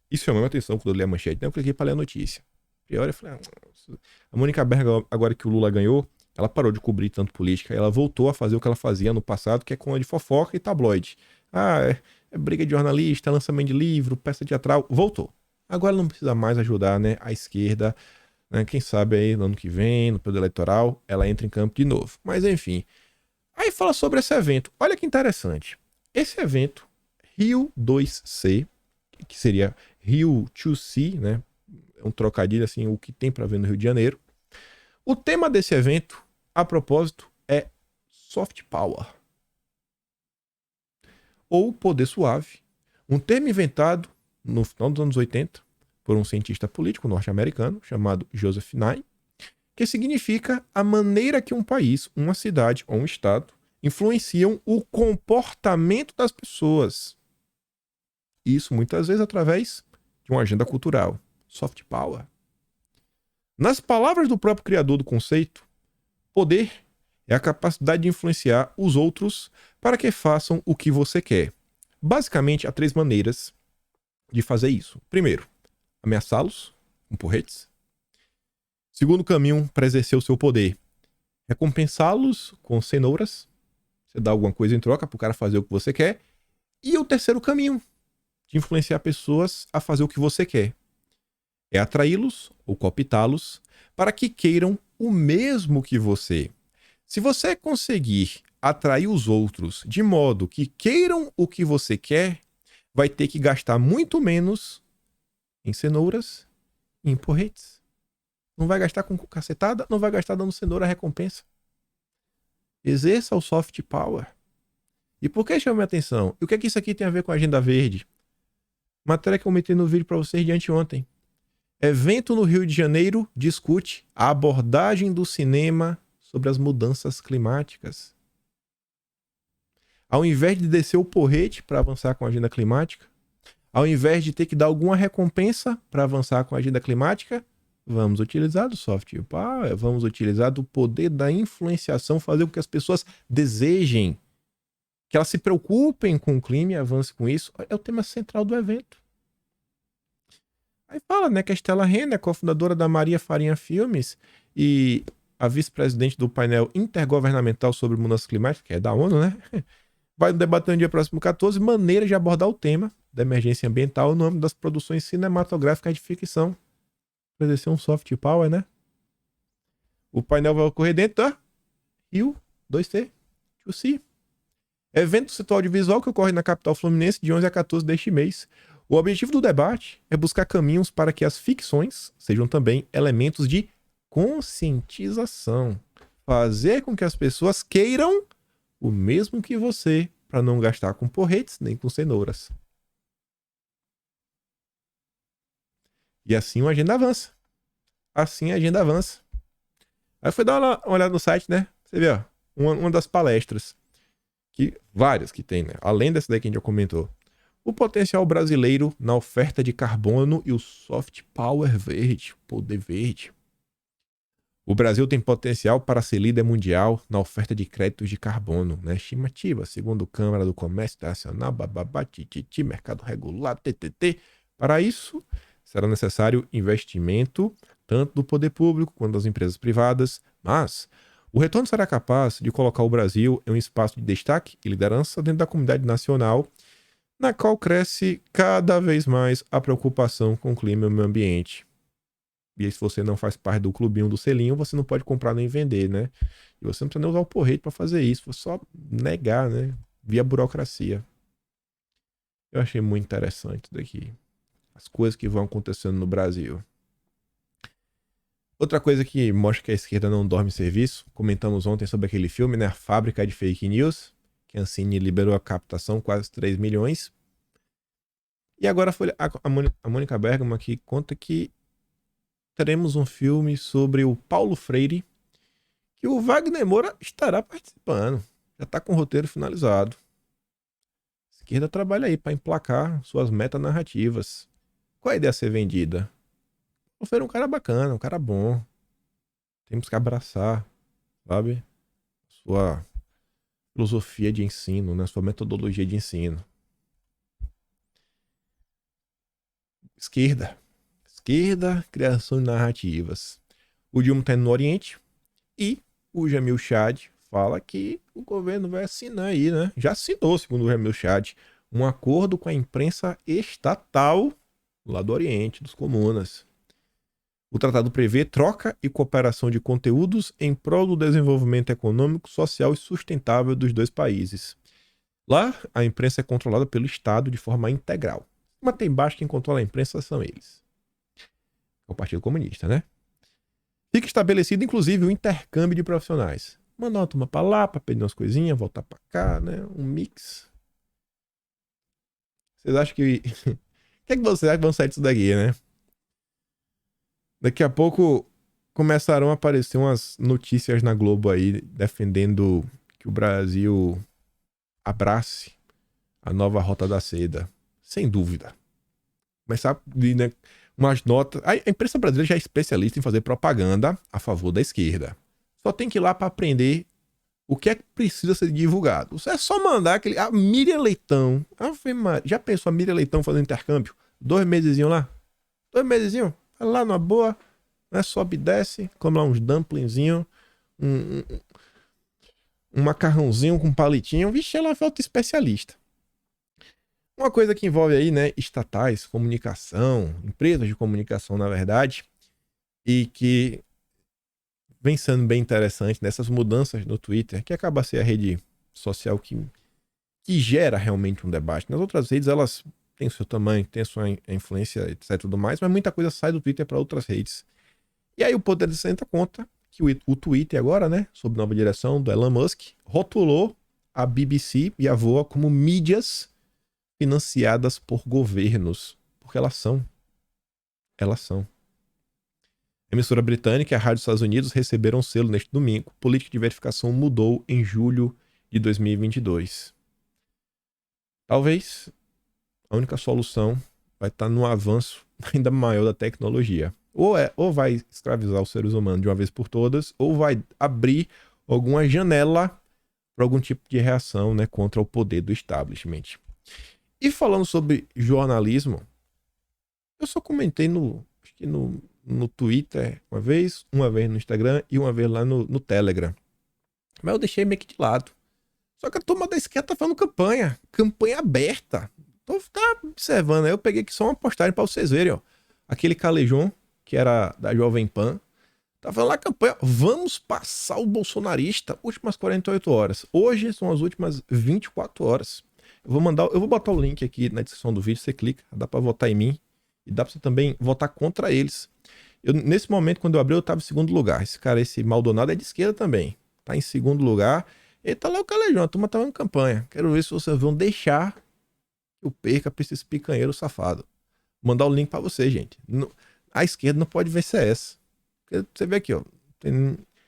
Isso chamou minha atenção quando eu li a manchete, né? Eu cliquei para ler a notícia. E eu falei, a Mônica Bergamo, agora que o Lula ganhou, ela parou de cobrir tanto política. Ela voltou a fazer o que ela fazia no passado, que é com a de fofoca e tabloide. É briga de jornalista, lançamento de livro, peça teatral. Voltou. Agora não precisa mais ajudar, né, a esquerda. Né, quem sabe aí no ano que vem, no período eleitoral, ela entra em campo de novo. Mas enfim. Aí fala sobre esse evento. Olha que interessante. Esse evento, Rio 2C, que seria Rio 2C, né? É um trocadilho assim, o que tem para ver no Rio de Janeiro. O tema desse evento, a propósito, é soft power. Ou poder suave. Um termo inventado no final dos anos 80 por um cientista político norte-americano chamado Joseph Nye, que significa a maneira que um país, uma cidade ou um estado influenciam o comportamento das pessoas. Isso muitas vezes através de uma agenda cultural. Soft power. Nas palavras do próprio criador do conceito, poder é a capacidade de influenciar os outros para que façam o que você quer. Basicamente, há 3 maneiras de fazer isso. Primeiro, ameaçá-los com porretes. Segundo caminho para exercer o seu poder, recompensá-los com cenouras. Você dá alguma coisa em troca para o cara fazer o que você quer. E o terceiro caminho de influenciar pessoas a fazer o que você quer é atraí-los ou cooptá-los para que queiram o mesmo que você. Se você conseguir atrair os outros de modo que queiram o que você quer, vai ter que gastar muito menos em cenouras e em porretes. Não vai gastar com cacetada, não vai gastar dando cenoura recompensa. Exerça o soft power. E por que chama minha atenção? E o que é que isso aqui tem a ver com a Agenda Verde? Matéria que eu meti no vídeo para vocês de anteontem. Evento no Rio de Janeiro discute a abordagem do cinema sobre as mudanças climáticas. Ao invés de descer o porrete para avançar com a agenda climática, ao invés de ter que dar alguma recompensa para avançar com a agenda climática, vamos utilizar do soft power, vamos utilizar do poder da influenciação, fazer com que as pessoas desejem, que elas se preocupem com o clima e avancem com isso. É o tema central do evento. Aí fala, né, que a Stella Renner, cofundadora da Maria Farinha Filmes e a vice-presidente do painel intergovernamental sobre mudanças climáticas, que é da ONU, né? Vai debater no dia próximo 14 maneiras de abordar o tema da emergência ambiental no âmbito das produções cinematográficas de ficção. Vai exercer um soft power, né? O painel vai ocorrer dentro da Rio 2C, 2C. Evento do setor audiovisual que ocorre na capital fluminense de 11 a 14 deste mês. O objetivo do debate é buscar caminhos para que as ficções sejam também elementos de conscientização. Fazer com que as pessoas queiram o mesmo que você, para não gastar com porretes nem com cenouras. E assim a agenda avança. Assim a agenda avança. Aí foi dar uma olhada no site, né? Você vê, ó, uma das palestras. Várias que tem, né? Além dessa daí que a gente já comentou. O potencial brasileiro na oferta de carbono e o soft power verde, poder verde. O Brasil tem potencial para ser líder mundial na oferta de créditos de carbono, né? Estimativa, segundo a Câmara do Comércio Internacional, bababá, tititi, mercado regulado, TTT. Para isso, será necessário investimento tanto do poder público quanto das empresas privadas, mas o retorno será capaz de colocar o Brasil em um espaço de destaque e liderança dentro da comunidade nacional, na qual cresce cada vez mais a preocupação com o clima e o meio ambiente. E aí, se você não faz parte do clubinho do selinho, você não pode comprar nem vender, né? E você não precisa nem usar o porrete para fazer isso, foi só negar, né? Via burocracia. Eu achei muito interessante isso daqui. As coisas que vão acontecendo no Brasil. Outra coisa que mostra que a esquerda não dorme em serviço, comentamos ontem sobre aquele filme, né? A Fábrica de Fake News, que a Ancine liberou a captação, quase 3 milhões. E agora foi a Mônica Bergamo aqui conta que teremos um filme sobre o Paulo Freire, que o Wagner Moura estará participando. Já está com o roteiro finalizado. A esquerda trabalha aí para emplacar suas metanarrativas. Qual a ideia a ser vendida? O Freire é um cara bacana, um cara bom. Temos que abraçar, sabe? Sua filosofia de ensino, né? Sua metodologia de ensino. Esquerda, criação de narrativas. O Dilma está indo no Oriente e o Jamil Chad fala que o governo vai assinar aí, né? Já assinou, segundo o Jamil Chad, um acordo com a imprensa estatal lá do Oriente, dos comunas. O tratado prevê troca e cooperação de conteúdos em prol do desenvolvimento econômico, social e sustentável dos dois países. Lá, a imprensa é controlada pelo Estado de forma integral. Mas tem embaixo quem controla a imprensa são eles. É o Partido Comunista, né? Fica estabelecido, inclusive, o intercâmbio de profissionais. Mandar uma turma pra lá, pra pedir umas coisinhas, voltar pra cá, né? Um mix. Vocês acham que... O que é que vocês acham que vão sair disso daqui, né? Daqui a pouco começarão a aparecer umas notícias na Globo aí defendendo que o Brasil abrace a nova Rota da Seda. Sem dúvida. começar a vir, né, umas notas. A imprensa brasileira já é especialista em fazer propaganda a favor da esquerda. Só tem que ir lá para aprender o que é que precisa ser divulgado. É só mandar aquele. A Miriam Leitão. Já pensou a Miriam Leitão fazendo intercâmbio? 2 meses lá? 2 meses? Vai lá numa boa. Né? Sobe e desce. Come lá uns dumplingzinhos. Um macarrãozinho com palitinho. Vixe, ela é outra especialista. Uma coisa que envolve aí, né, estatais, comunicação, empresas de comunicação, na verdade, e que vem sendo bem interessante nessas mudanças no Twitter, que acaba a ser a rede social que gera realmente um debate. Nas outras redes, elas têm o seu tamanho, têm a sua influência, etc, tudo mais, mas muita coisa sai do Twitter para outras redes. E aí o Poder de 60 conta que o Twitter agora, né, sob nova direção do Elon Musk, rotulou a BBC e a VOA como mídias financiadas por governos, porque elas são. Elas são. A emissora britânica e a Rádio dos Estados Unidos receberam um selo neste domingo. A política de verificação mudou em julho de 2022. Talvez a única solução vai estar no avanço ainda maior da tecnologia. Ou vai escravizar os seres humanos de uma vez por todas, ou vai abrir alguma janela para algum tipo de reação, né, contra o poder do establishment. E falando sobre jornalismo, eu só comentei no Twitter uma vez no Instagram e uma vez lá no Telegram. Mas eu deixei meio que de lado. Só que a turma da esquerda tá falando campanha aberta. Tô observando, aí eu peguei aqui só uma postagem para vocês verem, ó. Aquele Calejon, que era da Jovem Pan, tá falando lá campanha, vamos passar o bolsonarista, últimas 48 horas. Hoje são as últimas 24 horas. Eu vou botar o link aqui na descrição do vídeo, você clica, dá pra votar em mim e dá pra você também votar contra eles. Nesse momento, quando eu abri, eu tava em segundo lugar. Esse cara, esse Maldonado, é de esquerda também. Tá em segundo lugar. E tá lá o Calejão, a turma tá em campanha. Quero ver se vocês vão deixar que eu perca pra esses picanheiros safados. Vou mandar o link pra você, gente. A esquerda não pode ver CS. Porque você vê aqui, ó.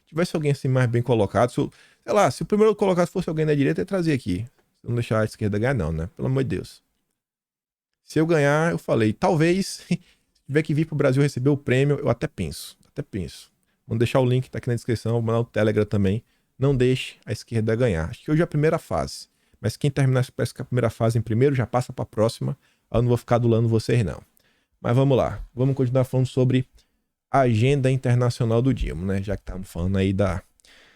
Tivesse alguém assim mais bem colocado. Sei lá, se o primeiro colocado fosse alguém da direita, eu ia trazer aqui. Não deixar a esquerda ganhar, não, né? Pelo amor de Deus. Se eu ganhar, eu falei, talvez, se tiver que vir pro Brasil receber o prêmio, eu até penso. Vamos deixar o link, tá aqui na descrição, vou mandar o Telegram também. Não deixe a esquerda ganhar. Acho que hoje é a primeira fase. Mas quem terminar a primeira fase em primeiro, já passa pra próxima. Eu não vou ficar adulando vocês, não. Mas vamos lá. Vamos continuar falando sobre a agenda internacional do Dilma, né? Já que estamos falando aí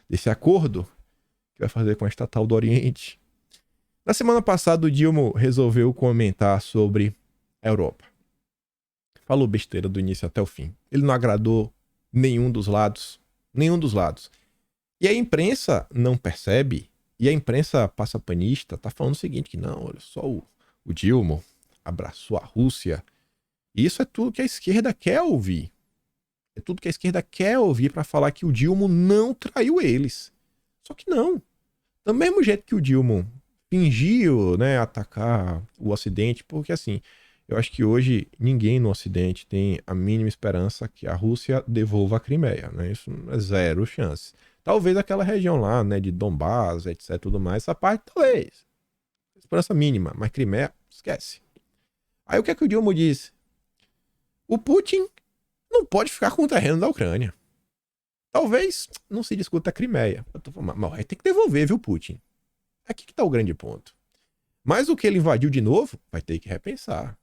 desse acordo que vai fazer com a estatal do Oriente. Na semana passada, o Dilma resolveu comentar sobre a Europa. Falou besteira do início até o fim. Ele não agradou nenhum dos lados. E a imprensa não percebe, e a imprensa passapanista tá falando o seguinte, que não, olha só, o Dilma abraçou a Rússia. E isso é tudo que a esquerda quer ouvir. É tudo que a esquerda quer ouvir para falar que o Dilma não traiu eles. Só que não. Do mesmo jeito que o Dilma fingiu, né, atacar o Ocidente, porque assim, eu acho que hoje ninguém no Ocidente tem a mínima esperança que a Rússia devolva a Crimeia, né? Isso é zero chance. Talvez aquela região lá, né, de Donbás, etc, tudo mais, essa parte talvez. Esperança mínima, mas Crimeia, esquece. Aí o que é que o Dilma disse? O Putin não pode ficar com o terreno da Ucrânia. Talvez não se discuta a Crimeia. Eu tô falando, mas tem que devolver, viu, Putin? Aqui que tá o grande ponto. Mas o que ele invadiu de novo, vai ter que repensar.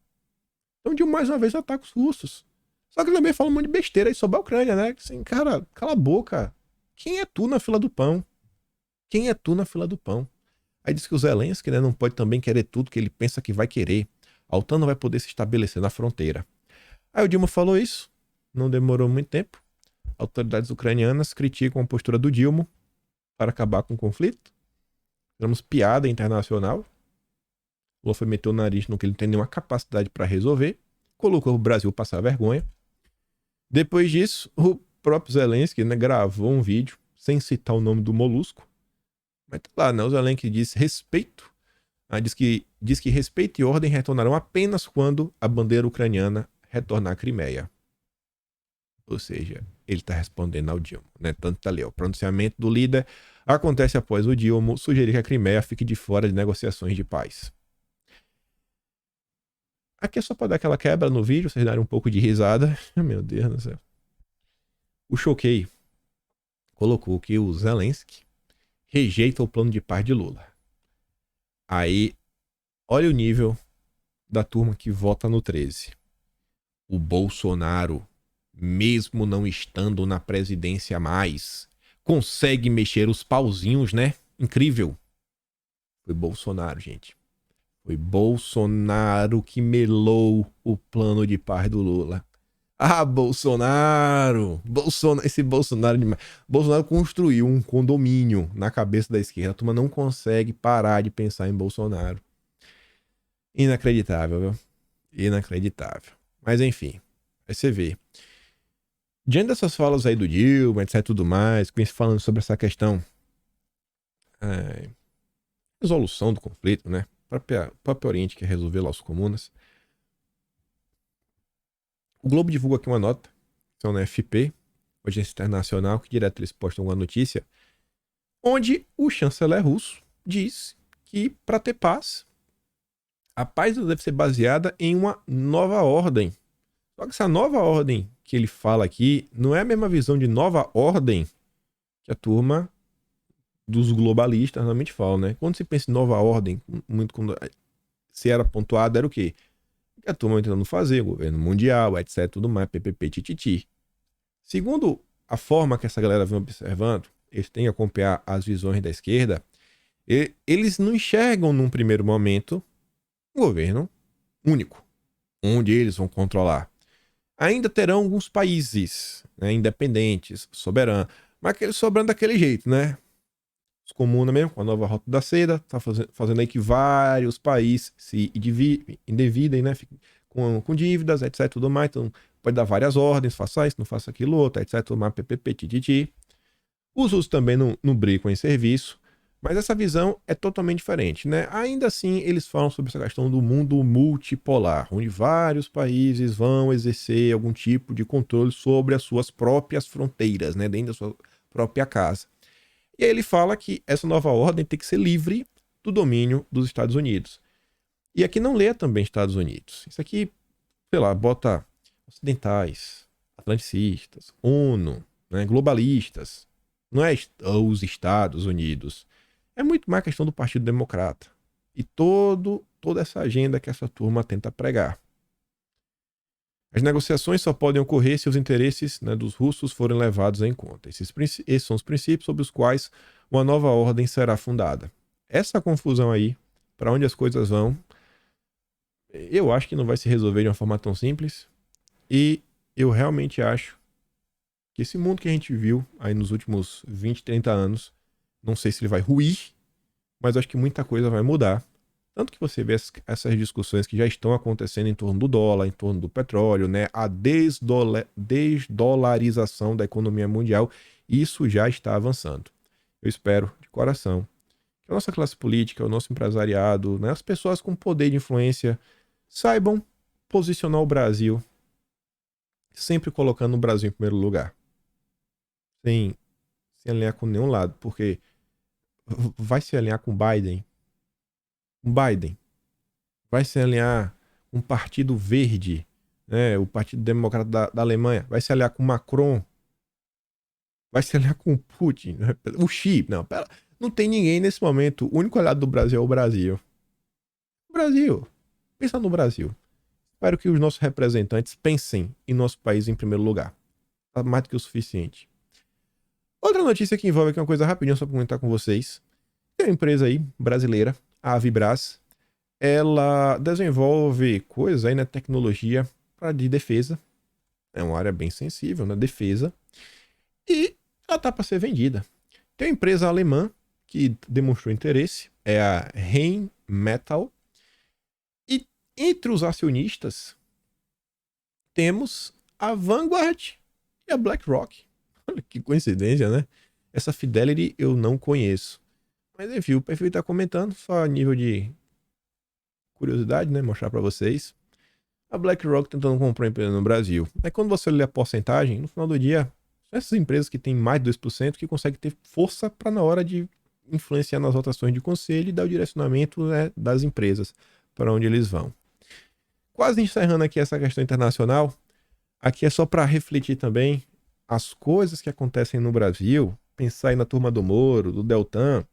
Então, de mais uma vez, ataca os russos. Só que ele também fala um monte de besteira aí sobre a Ucrânia, né? Assim, cara, cala a boca. Quem é tu na fila do pão? Aí diz que o Zelensky, né, não pode também querer tudo que ele pensa que vai querer. A OTAN não vai poder se estabelecer na fronteira. Aí o Dilma falou isso. Não demorou muito tempo. Autoridades ucranianas criticam a postura do Dilma para acabar com o conflito. Fizemos piada internacional. Lula foi meter o nariz no que ele não tem nenhuma capacidade para resolver. Colocou o Brasil passar vergonha. Depois disso, o próprio Zelensky, né, gravou um vídeo sem citar o nome do molusco. Mas tá lá, né? O Zelensky diz respeito. Diz que respeito e ordem retornarão apenas quando a bandeira ucraniana retornar à Crimeia. Ou seja, ele está respondendo ao Dilma, né? Tanto tá ali, ó, o pronunciamento do líder acontece após o Dilma sugerir que a Crimeia fique de fora de negociações de paz. Aqui é só pra dar aquela quebra no vídeo, vocês darem um pouco de risada. Meu Deus do céu. O Choquei colocou que o Zelensky rejeita o plano de paz de Lula. Aí, olha o nível da turma que vota no 13. O Bolsonaro, mesmo não estando na presidência mais, consegue mexer os pauzinhos, né? Incrível. Foi Bolsonaro, gente. Foi Bolsonaro que melou o plano de paz do Lula. Ah, Bolsonaro! Esse Bolsonaro demais. Bolsonaro construiu um condomínio na cabeça da esquerda. A turma não consegue parar de pensar em Bolsonaro. Inacreditável, viu? Inacreditável. Mas enfim, aí você vê. Diante dessas falas aí do Dilma, etc, tudo mais, falando sobre essa questão, resolução do conflito, né? O próprio Oriente quer resolver lá os comunas. O Globo divulga aqui uma nota, que é na FP, Agência Internacional, que direto eles postam uma notícia, onde o chanceler russo diz que para ter paz, a paz deve ser baseada em uma nova ordem. Só que essa nova ordem que ele fala aqui não é a mesma visão de nova ordem que a turma dos globalistas normalmente fala, né? Quando se pensa em nova ordem, muito quando se era pontuado, era o quê? Que a turma tentando fazer, o governo mundial, etc, tudo mais, PPP, tititi. Segundo a forma que essa galera vem observando, eles têm que acompanhar as visões da esquerda, eles não enxergam num primeiro momento um governo único, onde eles vão controlar. Ainda terão alguns países, né, independentes, soberanos, mas aqueles sobrando daquele jeito, né? Os comunas mesmo, com a nova Rota da Seda, tá fazendo aí que vários países se endividem, né? Com dívidas, etc, tudo mais. Então, pode dar várias ordens, faça isso, não faça aquilo outro, etc, tudo mais, ppp, tititi. Os russos também não brincam em serviço, mas essa visão é totalmente diferente, né? Ainda assim, eles falam sobre essa questão do mundo multipolar, onde vários países vão exercer algum tipo de controle sobre as suas próprias fronteiras, né? Dentro da sua própria casa. E aí ele fala que essa nova ordem tem que ser livre do domínio dos Estados Unidos. E aqui não lê também Estados Unidos. Isso aqui, sei lá, bota ocidentais, atlanticistas, ONU, né, globalistas. Não é os Estados Unidos. É muito mais questão do Partido Democrata. E toda essa agenda que essa turma tenta pregar. As negociações só podem ocorrer se os interesses, né, dos russos forem levados em conta. Esses são os princípios sobre os quais uma nova ordem será fundada. Essa confusão aí, para onde as coisas vão, eu acho que não vai se resolver de uma forma tão simples. E eu realmente acho que esse mundo que a gente viu aí nos últimos 20, 30 anos, não sei se ele vai ruir, mas acho que muita coisa vai mudar. Tanto que você vê essas discussões que já estão acontecendo em torno do dólar, em torno do petróleo, né? A desdolarização da economia mundial, isso já está avançando. Eu espero, de coração, que a nossa classe política, o nosso empresariado, né? As pessoas com poder de influência saibam posicionar o Brasil, sempre colocando o Brasil em primeiro lugar. Sem alinhar com nenhum lado, porque vai se alinhar com Biden, vai se alinhar com o Partido Verde, né, o Partido Democrata da Alemanha, vai se alinhar com Macron, vai se alinhar com o Putin, né, o Xi. Não tem ninguém nesse momento. O único aliado do Brasil é o Brasil. Brasil. Pensa no Brasil. Espero que os nossos representantes pensem em nosso país em primeiro lugar. Tá mais do que o suficiente. Outra notícia que envolve aqui uma coisa rapidinho só para comentar com vocês. Tem uma empresa aí, brasileira, a Avibras. Ela desenvolve coisas aí, né, tecnologia de defesa. É uma área bem sensível, né, defesa. E ela tá para ser vendida. Tem uma empresa alemã que demonstrou interesse, é a Rheinmetall. E entre os acionistas temos a Vanguard e a BlackRock. Olha que coincidência, né? Essa Fidelity eu não conheço. Mas enfim, o perfil tá comentando, só a nível de curiosidade, né? Mostrar para vocês. A BlackRock tentando comprar uma empresa no Brasil. Aí quando você lê a porcentagem, no final do dia, são essas empresas que têm mais de 2% que conseguem ter força para na hora de influenciar nas votações de conselho e dar o direcionamento, né, das empresas para onde eles vão. quase encerrando aqui essa questão internacional, aqui é só para refletir também as coisas que acontecem no Brasil, pensar aí na turma do Moro, do Deltan.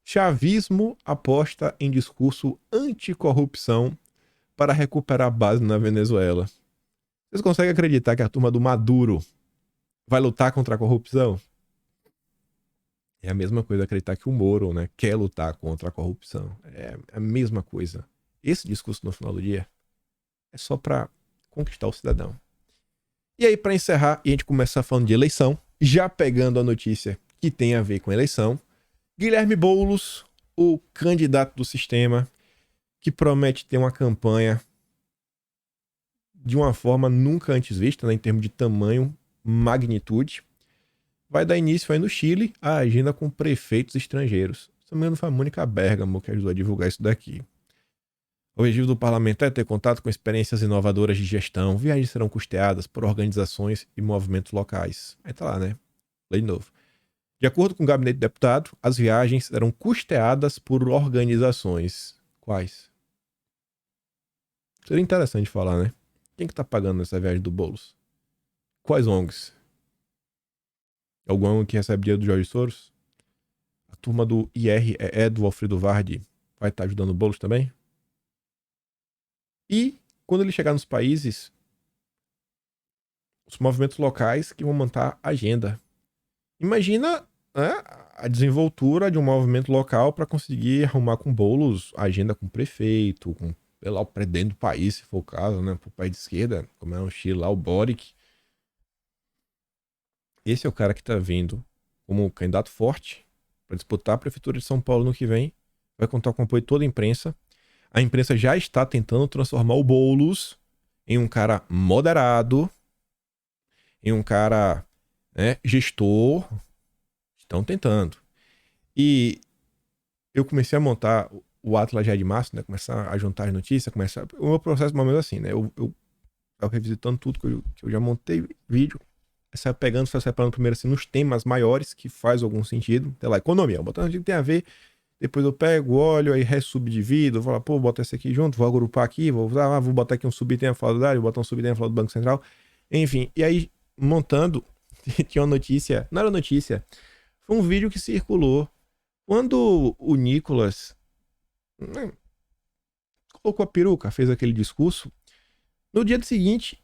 Chavismo aposta em discurso anticorrupção para recuperar a base na Venezuela. Vocês conseguem acreditar que a turma do Maduro vai lutar contra a corrupção? É a mesma coisa acreditar que o Moro, né, quer lutar contra a corrupção. É a mesma coisa. Esse discurso no final do dia é só para conquistar o cidadão. E aí, para encerrar, e a gente começar falando de eleição, já pegando a notícia que tem a ver com eleição, Guilherme Boulos, o candidato do sistema, que promete ter uma campanha de uma forma nunca antes vista, né, em termos de tamanho, magnitude, vai dar início aí no Chile a agenda com prefeitos estrangeiros. Se não me engano, foi a Mônica Bergamo que ajudou a divulgar isso daqui. O objetivo do parlamento é ter contato com experiências inovadoras de gestão. Viagens serão custeadas por organizações e movimentos locais. Aí tá lá, né? Lei de novo. De acordo com o gabinete do deputado, as viagens serão custeadas por organizações. Quais? Seria interessante falar, né? Quem que tá pagando essa viagem do Boulos? Quais ONGs? Alguma ONG que recebe dinheiro do Jorge Soros? A turma do IREE do Alfredo Vardi vai estar ajudando o Boulos também? E quando ele chegar nos países, os movimentos locais que vão montar a agenda. Imagina, né, a desenvoltura de um movimento local para conseguir arrumar com Boulos a agenda com o prefeito, com, sei lá, o presidente do país, se for o caso, né? Pro país de esquerda, como é o Chile lá, o Boric. Esse é o cara que tá vindo como candidato forte para disputar a prefeitura de São Paulo no que vem. Vai contar com o apoio de toda a imprensa. A imprensa já está tentando transformar o Boulos em um cara moderado, em um cara, né, gestor. Estão tentando. E eu comecei a montar o Atlas já de março, né? Começar a juntar as notícias, começar. O meu processo mais ou menos assim, né? Eu tava revisitando tudo que eu já montei, vídeo. Sai pegando, sai separando primeiro assim nos temas maiores que faz algum sentido. Sei lá, economia. Botando o que tem a ver. Depois eu pego, olho, aí resubdivido. Vou lá, pô, bota esse aqui junto, vou agrupar aqui, vou botar aqui um subitem a falar do Dário, vou botar um subitem a falar do Banco Central. Enfim, e aí montando, tinha uma notícia. Não era notícia. Foi um vídeo que circulou quando o Nicolas, né, colocou a peruca, fez aquele discurso. No dia seguinte,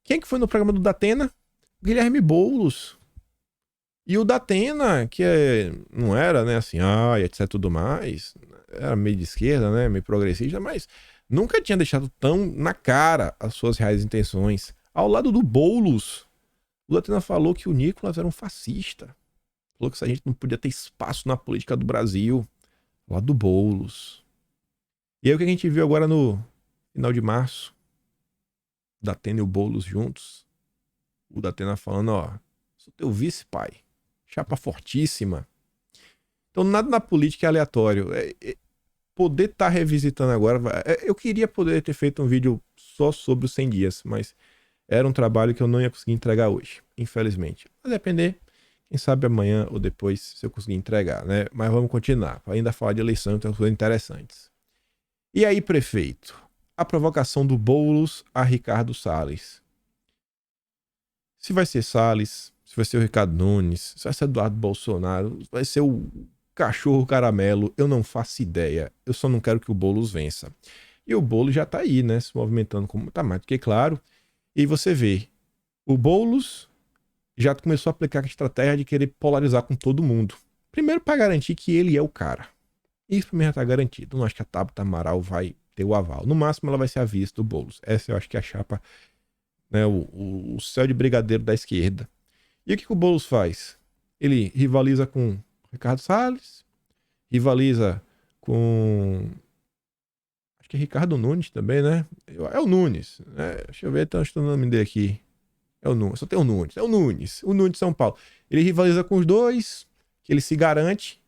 quem que foi no programa do Datena? Guilherme Boulos. E o Datena, que não era, né, assim, etc, tudo mais, era meio de esquerda, né, meio progressista, mas nunca tinha deixado tão na cara as suas reais intenções. Ao lado do Boulos, o Datena falou que o Nicolas era um fascista. Falou que a gente não podia ter espaço na política do Brasil. Ao lado do Boulos. E aí o que a gente viu agora no final de março? O Datena e o Boulos juntos. O Datena falando, ó, sou teu vice, pai. Chapa fortíssima. Então nada na política é aleatório. Poder estar revisitando agora... Eu queria poder ter feito um vídeo só sobre os 100 dias, mas era um trabalho que eu não ia conseguir entregar hoje, infelizmente. Vai depender, quem sabe amanhã ou depois, se eu conseguir entregar, né? Mas vamos continuar. Ainda falar de eleição, então coisas interessantes. E aí, prefeito? A provocação do Boulos a Ricardo Salles. Se vai ser Salles, se vai ser o Ricardo Nunes, se vai ser Eduardo Bolsonaro, vai ser o cachorro caramelo, eu não faço ideia. Eu só não quero que o Boulos vença. E o Boulos já tá aí, né? Se movimentando como tá mais do que claro. E você vê, o Boulos já começou a aplicar a estratégia de querer polarizar com todo mundo. Primeiro para garantir que ele é o cara. Isso pra mim já tá garantido. Não acho que a Tabata Amaral vai ter o aval. No máximo ela vai ser a vice do Boulos. Essa eu acho que é a chapa, né, o céu de brigadeiro da esquerda. E o que o Boulos faz? Ele rivaliza com Ricardo Salles, rivaliza com... acho que é Ricardo Nunes também, né? É o Nunes. Né? Deixa eu ver, acho que o nome dele aqui. É o Nunes, só tem o Nunes. É o Nunes de São Paulo. Ele rivaliza com os dois, que ele se garante,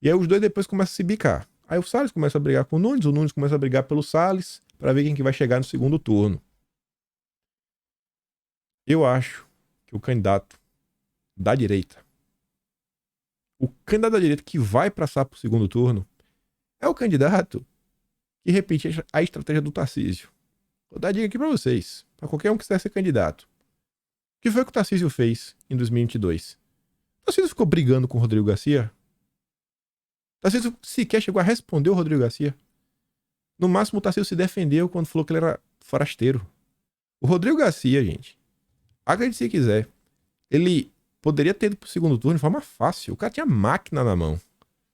e aí os dois depois começam a se bicar. Aí o Salles começa a brigar com o Nunes começa a brigar pelo Salles, para ver quem que vai chegar no segundo turno. Eu acho que o candidato da direita, que vai passar pro segundo turno, é o candidato que repete a estratégia do Tarcísio. Vou dar dica aqui pra vocês, pra qualquer um que quiser ser candidato. O que foi que o Tarcísio fez em 2022? O Tarcísio ficou brigando com o Rodrigo Garcia? O Tarcísio sequer chegou a responder o Rodrigo Garcia? No máximo, o Tarcísio se defendeu quando falou que ele era forasteiro. O Rodrigo Garcia, gente, acredite se quiser, ele poderia ter ido pro segundo turno de forma fácil. O cara tinha máquina na mão.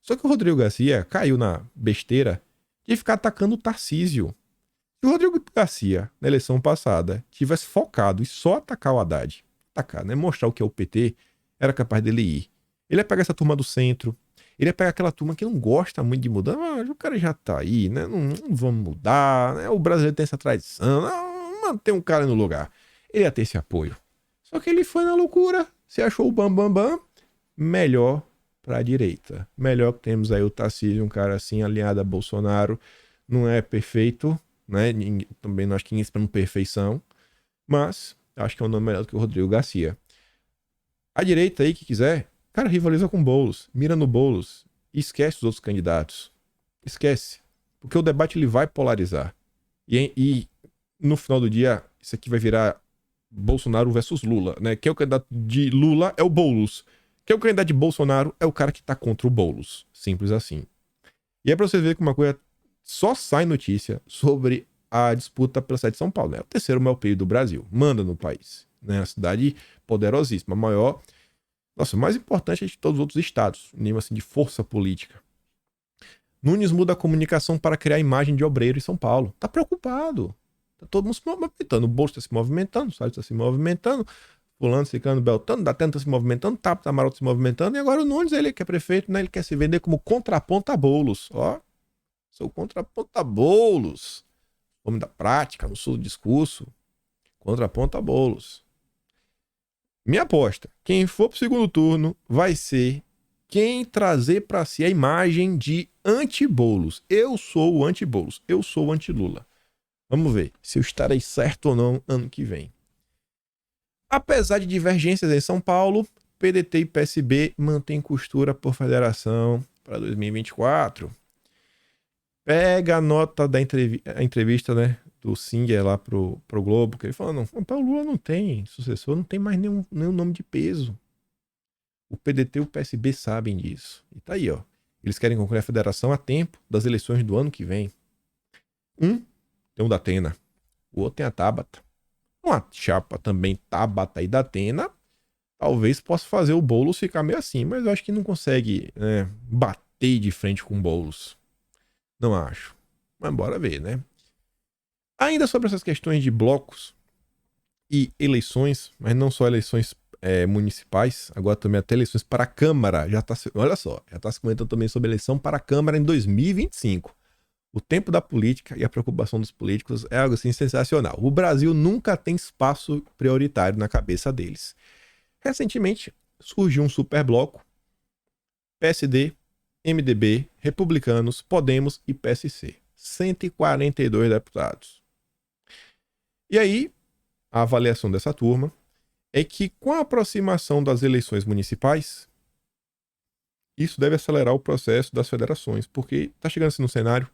Só que o Rodrigo Garcia caiu na besteira de ficar atacando o Tarcísio. Se o Rodrigo Garcia, na eleição passada, tivesse focado em só atacar o Haddad, atacar, né, mostrar o que é o PT, era capaz dele ir. Ele ia pegar essa turma do centro, ele ia pegar aquela turma que não gosta muito de mudar. O cara já tá aí, né? Não vamos mudar, né? O brasileiro tem essa tradição, não, mantém um cara no lugar. Ele ia ter esse apoio. Só que ele foi na loucura, se achou o bam, melhor pra direita. Melhor que temos aí o Tarcísio, um cara assim alinhado a Bolsonaro, não é perfeito, né? Também não acho que ninguém esperando perfeição, mas acho que é um nome melhor do que o Rodrigo Garcia. A direita aí que quiser, cara, rivaliza com o Boulos, mira no Boulos, esquece os outros candidatos. Esquece. Porque o debate ele vai polarizar. E no final do dia, isso aqui vai virar Bolsonaro versus Lula, né? Quem é o candidato de Lula é o Boulos. Quem é o candidato de Bolsonaro é o cara que tá contra o Boulos. Simples assim. E é pra vocês verem que uma coisa só sai notícia sobre a disputa pela cidade de São Paulo, né? É o terceiro maior PIB do Brasil. Manda no país. Né? Uma cidade poderosíssima. Maior. Nossa, mais importante é de todos os outros estados. Nível assim de força política. Nunes muda a comunicação para criar imagem de obreiro em São Paulo. Tá preocupado. Tá todo mundo se movimentando. O Bolso tá se movimentando, o Salles tá se movimentando, Fulano, Ciclano, Beltrano, Datena tá se movimentando, Tapo, Amaral se movimentando, e agora o Nunes, ele que é prefeito, né? Ele quer se vender como contraponto a Boulos. Ó, sou contraponto a Boulos. Homem da prática, não sou do discurso. Contraponto a Boulos. Minha aposta, quem for pro segundo turno vai ser quem trazer para si a imagem de anti-Boulos. Eu sou o anti-Boulos, eu sou o anti-Lula. Vamos ver se eu estarei certo ou não ano que vem. Apesar de divergências em São Paulo, PDT e PSB mantêm costura por federação para 2024. Pega a nota da entrevista, né, do Singer lá pro Globo, que ele falou, não, o Lula não tem sucessor, não tem mais nenhum nome de peso. O PDT e o PSB sabem disso. E tá aí, ó. Eles querem concluir a federação a tempo das eleições do ano que vem. Tem o Datena. O outro tem a Tabata. Uma chapa também Tabata e Datena. Talvez possa fazer o Boulos ficar meio assim, mas eu acho que não consegue, né, bater de frente com o Boulos. Não acho. Mas bora ver, né? Ainda sobre essas questões de blocos e eleições, mas não só eleições municipais, agora também até eleições para a Câmara. Olha só, já está se comentando também sobre eleição para a Câmara em 2025. O tempo da política e a preocupação dos políticos é algo assim sensacional. O Brasil nunca tem espaço prioritário na cabeça deles. Recentemente surgiu um superbloco: PSD, MDB, Republicanos, Podemos e PSC. 142 deputados. E aí, a avaliação dessa turma é que com a aproximação das eleições municipais, isso deve acelerar o processo das federações, porque está chegando assim no cenário.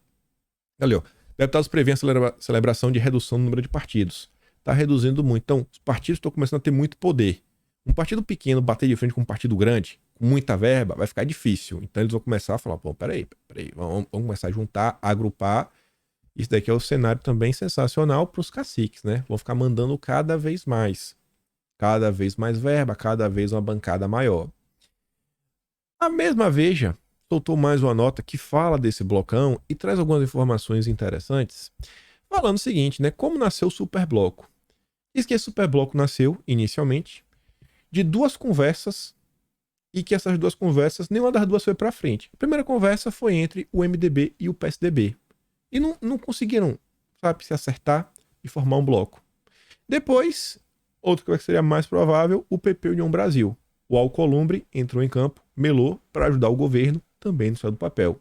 Ali, ó, deputados prevêem a celebração de redução do número de partidos. Está reduzindo muito. Então, os partidos estão começando a ter muito poder. Um partido pequeno bater de frente com um partido grande, com muita verba, vai ficar difícil. Então, eles vão começar a falar, pô, peraí, vamos começar a juntar, agrupar. Isso daqui é o cenário também sensacional para os caciques, né? Vão ficar mandando cada vez mais verba, cada vez uma bancada maior. A mesma Veja soltou mais uma nota que fala desse blocão e traz algumas informações interessantes, falando o seguinte, né? Como nasceu o Superbloco? Diz que esse Superbloco nasceu, inicialmente, de duas conversas e que essas duas conversas, nenhuma das duas foi para frente. A primeira conversa foi entre o MDB e o PSDB. E não conseguiram, sabe, se acertar e formar um bloco. Depois, outro que seria mais provável, o PP União Brasil. O Alcolumbre entrou em campo, melou para ajudar o governo, também não saiu do papel.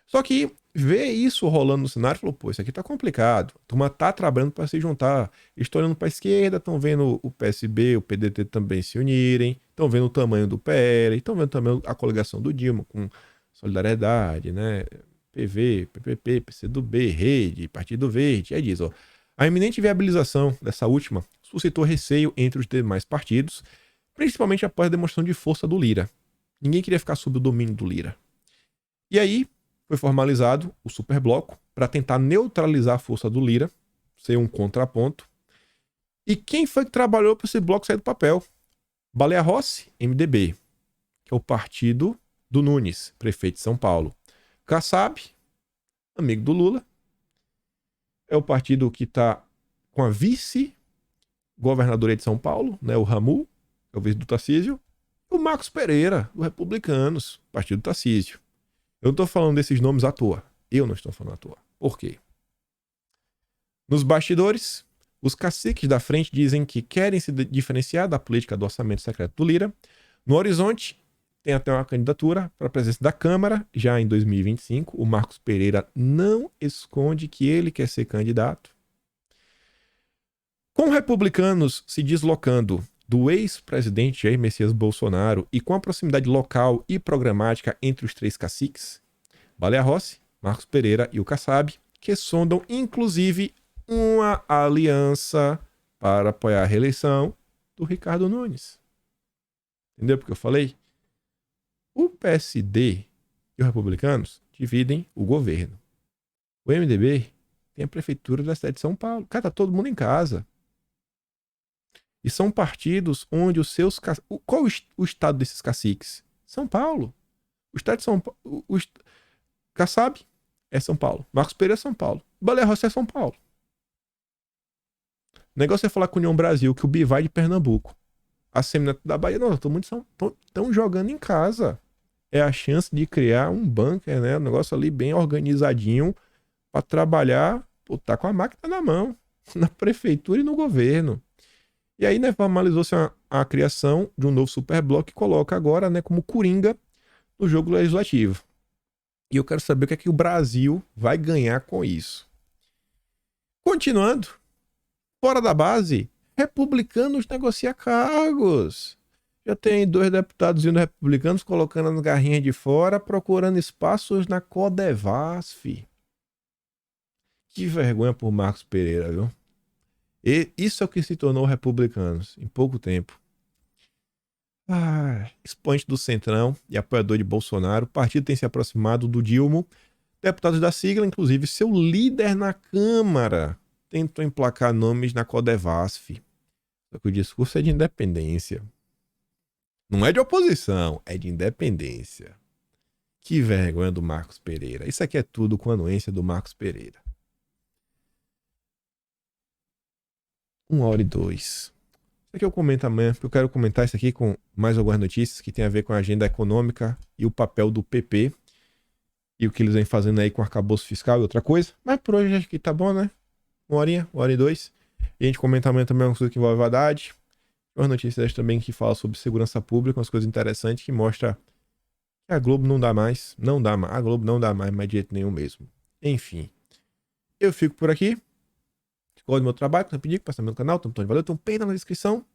Só que ver isso rolando no cenário, falou, pô, isso aqui tá complicado. A turma tá trabalhando para se juntar. Estão olhando para a esquerda, estão vendo o PSB, o PDT também se unirem, estão vendo o tamanho do PL, estão vendo também a coligação do Dilma com Solidariedade, né? PV, PPP, PCdoB, Rede, Partido Verde. Aí diz, ó, A iminente viabilização dessa última suscitou receio entre os demais partidos, principalmente após a demonstração de força do Lira. Ninguém queria ficar sob o domínio do Lira. E aí foi formalizado o Superbloco para tentar neutralizar a força do Lira, ser um contraponto. E quem foi que trabalhou para esse bloco sair do papel? Baleia Rossi, MDB, que é o partido do Nunes, prefeito de São Paulo. Kassab, amigo do Lula, é o partido que está com a vice-governadora de São Paulo, né, o Ramu, que é o vice do Tarcísio, e o Marcos Pereira, do Republicanos, partido do Tarcísio. Eu não estou falando desses nomes à toa. Eu não estou falando à toa. Por quê? Nos bastidores, os caciques da frente dizem que querem se diferenciar da política do orçamento secreto do Lira. No horizonte, tem até uma candidatura para a presidência da Câmara, já em 2025. O Marcos Pereira não esconde que ele quer ser candidato. Com republicanos se deslocando do ex-presidente Jair Messias Bolsonaro e com a proximidade local e programática entre os três caciques, Baleia Rossi, Marcos Pereira e o Kassab, que sondam inclusive uma aliança para apoiar a reeleição do Ricardo Nunes. Entendeu porque eu falei? O PSD e os republicanos dividem o governo. O MDB tem a prefeitura da cidade de São Paulo. Cara, tá todo mundo em casa. E são partidos onde os seus... Qual o estado desses caciques? São Paulo. O estado de São Paulo... Kassab é São Paulo. Marcos Pereira é São Paulo. Baleia Rossi é São Paulo. O negócio é falar com a União Brasil que o BI vai de Pernambuco. A Semineto da Bahia, não, todo mundo estão jogando em casa. É a chance de criar um bunker, né? Um negócio ali bem organizadinho para trabalhar, tá com a máquina na mão, na prefeitura e no governo. E aí, né, formalizou-se a criação de um novo superbloco que coloca agora, né, como coringa no jogo legislativo. E eu quero saber o que é que o Brasil vai ganhar com isso. Continuando, fora da base, republicanos negociam cargos. Já tem 2 deputados indo republicanos colocando as garrinhas de fora, procurando espaços na Codevasf. Que vergonha por Marcos Pereira, viu? E isso é o que se tornou republicanos em pouco tempo. Expoente do Centrão e apoiador de Bolsonaro, o partido tem se aproximado do Dilma. Deputados da sigla, inclusive seu líder na Câmara, tentam emplacar nomes na Codevasf. Só que o discurso é de independência. Não é de oposição, é de independência. Que vergonha do Marcos Pereira. Isso aqui é tudo com a anuência do Marcos Pereira. 1h02. Isso aqui eu comento amanhã, porque eu quero comentar isso aqui com mais algumas notícias que tem a ver com a agenda econômica e o papel do PP e o que eles vêm fazendo aí com o arcabouço fiscal e outra coisa. Mas por hoje acho que tá bom, né? 1h02. E a gente comenta amanhã também umas coisas que envolvem a Haddad. Umas notícias também que falam sobre segurança pública, umas coisas interessantes que mostram que a Globo não dá mais. Não dá mais. A Globo não dá mais, mas de jeito nenhum mesmo. Enfim. Eu fico por aqui. Se gosta do meu trabalho, como eu pedi, passa no meu canal, valeu, tem um peito na descrição.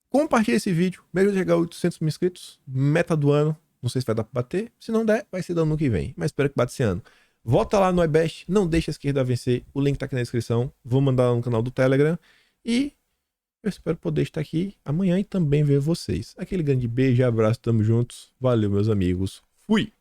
Compartilha esse vídeo, mesmo de chegar a 800 mil inscritos, meta do ano, não sei se vai dar pra bater, se não der, vai ser do ano que vem, mas espero que bata esse ano. Volta lá no iBest, não deixa a esquerda vencer, o link tá aqui na descrição, vou mandar lá no canal do Telegram e eu espero poder estar aqui amanhã e também ver vocês. Aquele grande beijo, abraço, tamo juntos, valeu meus amigos, fui!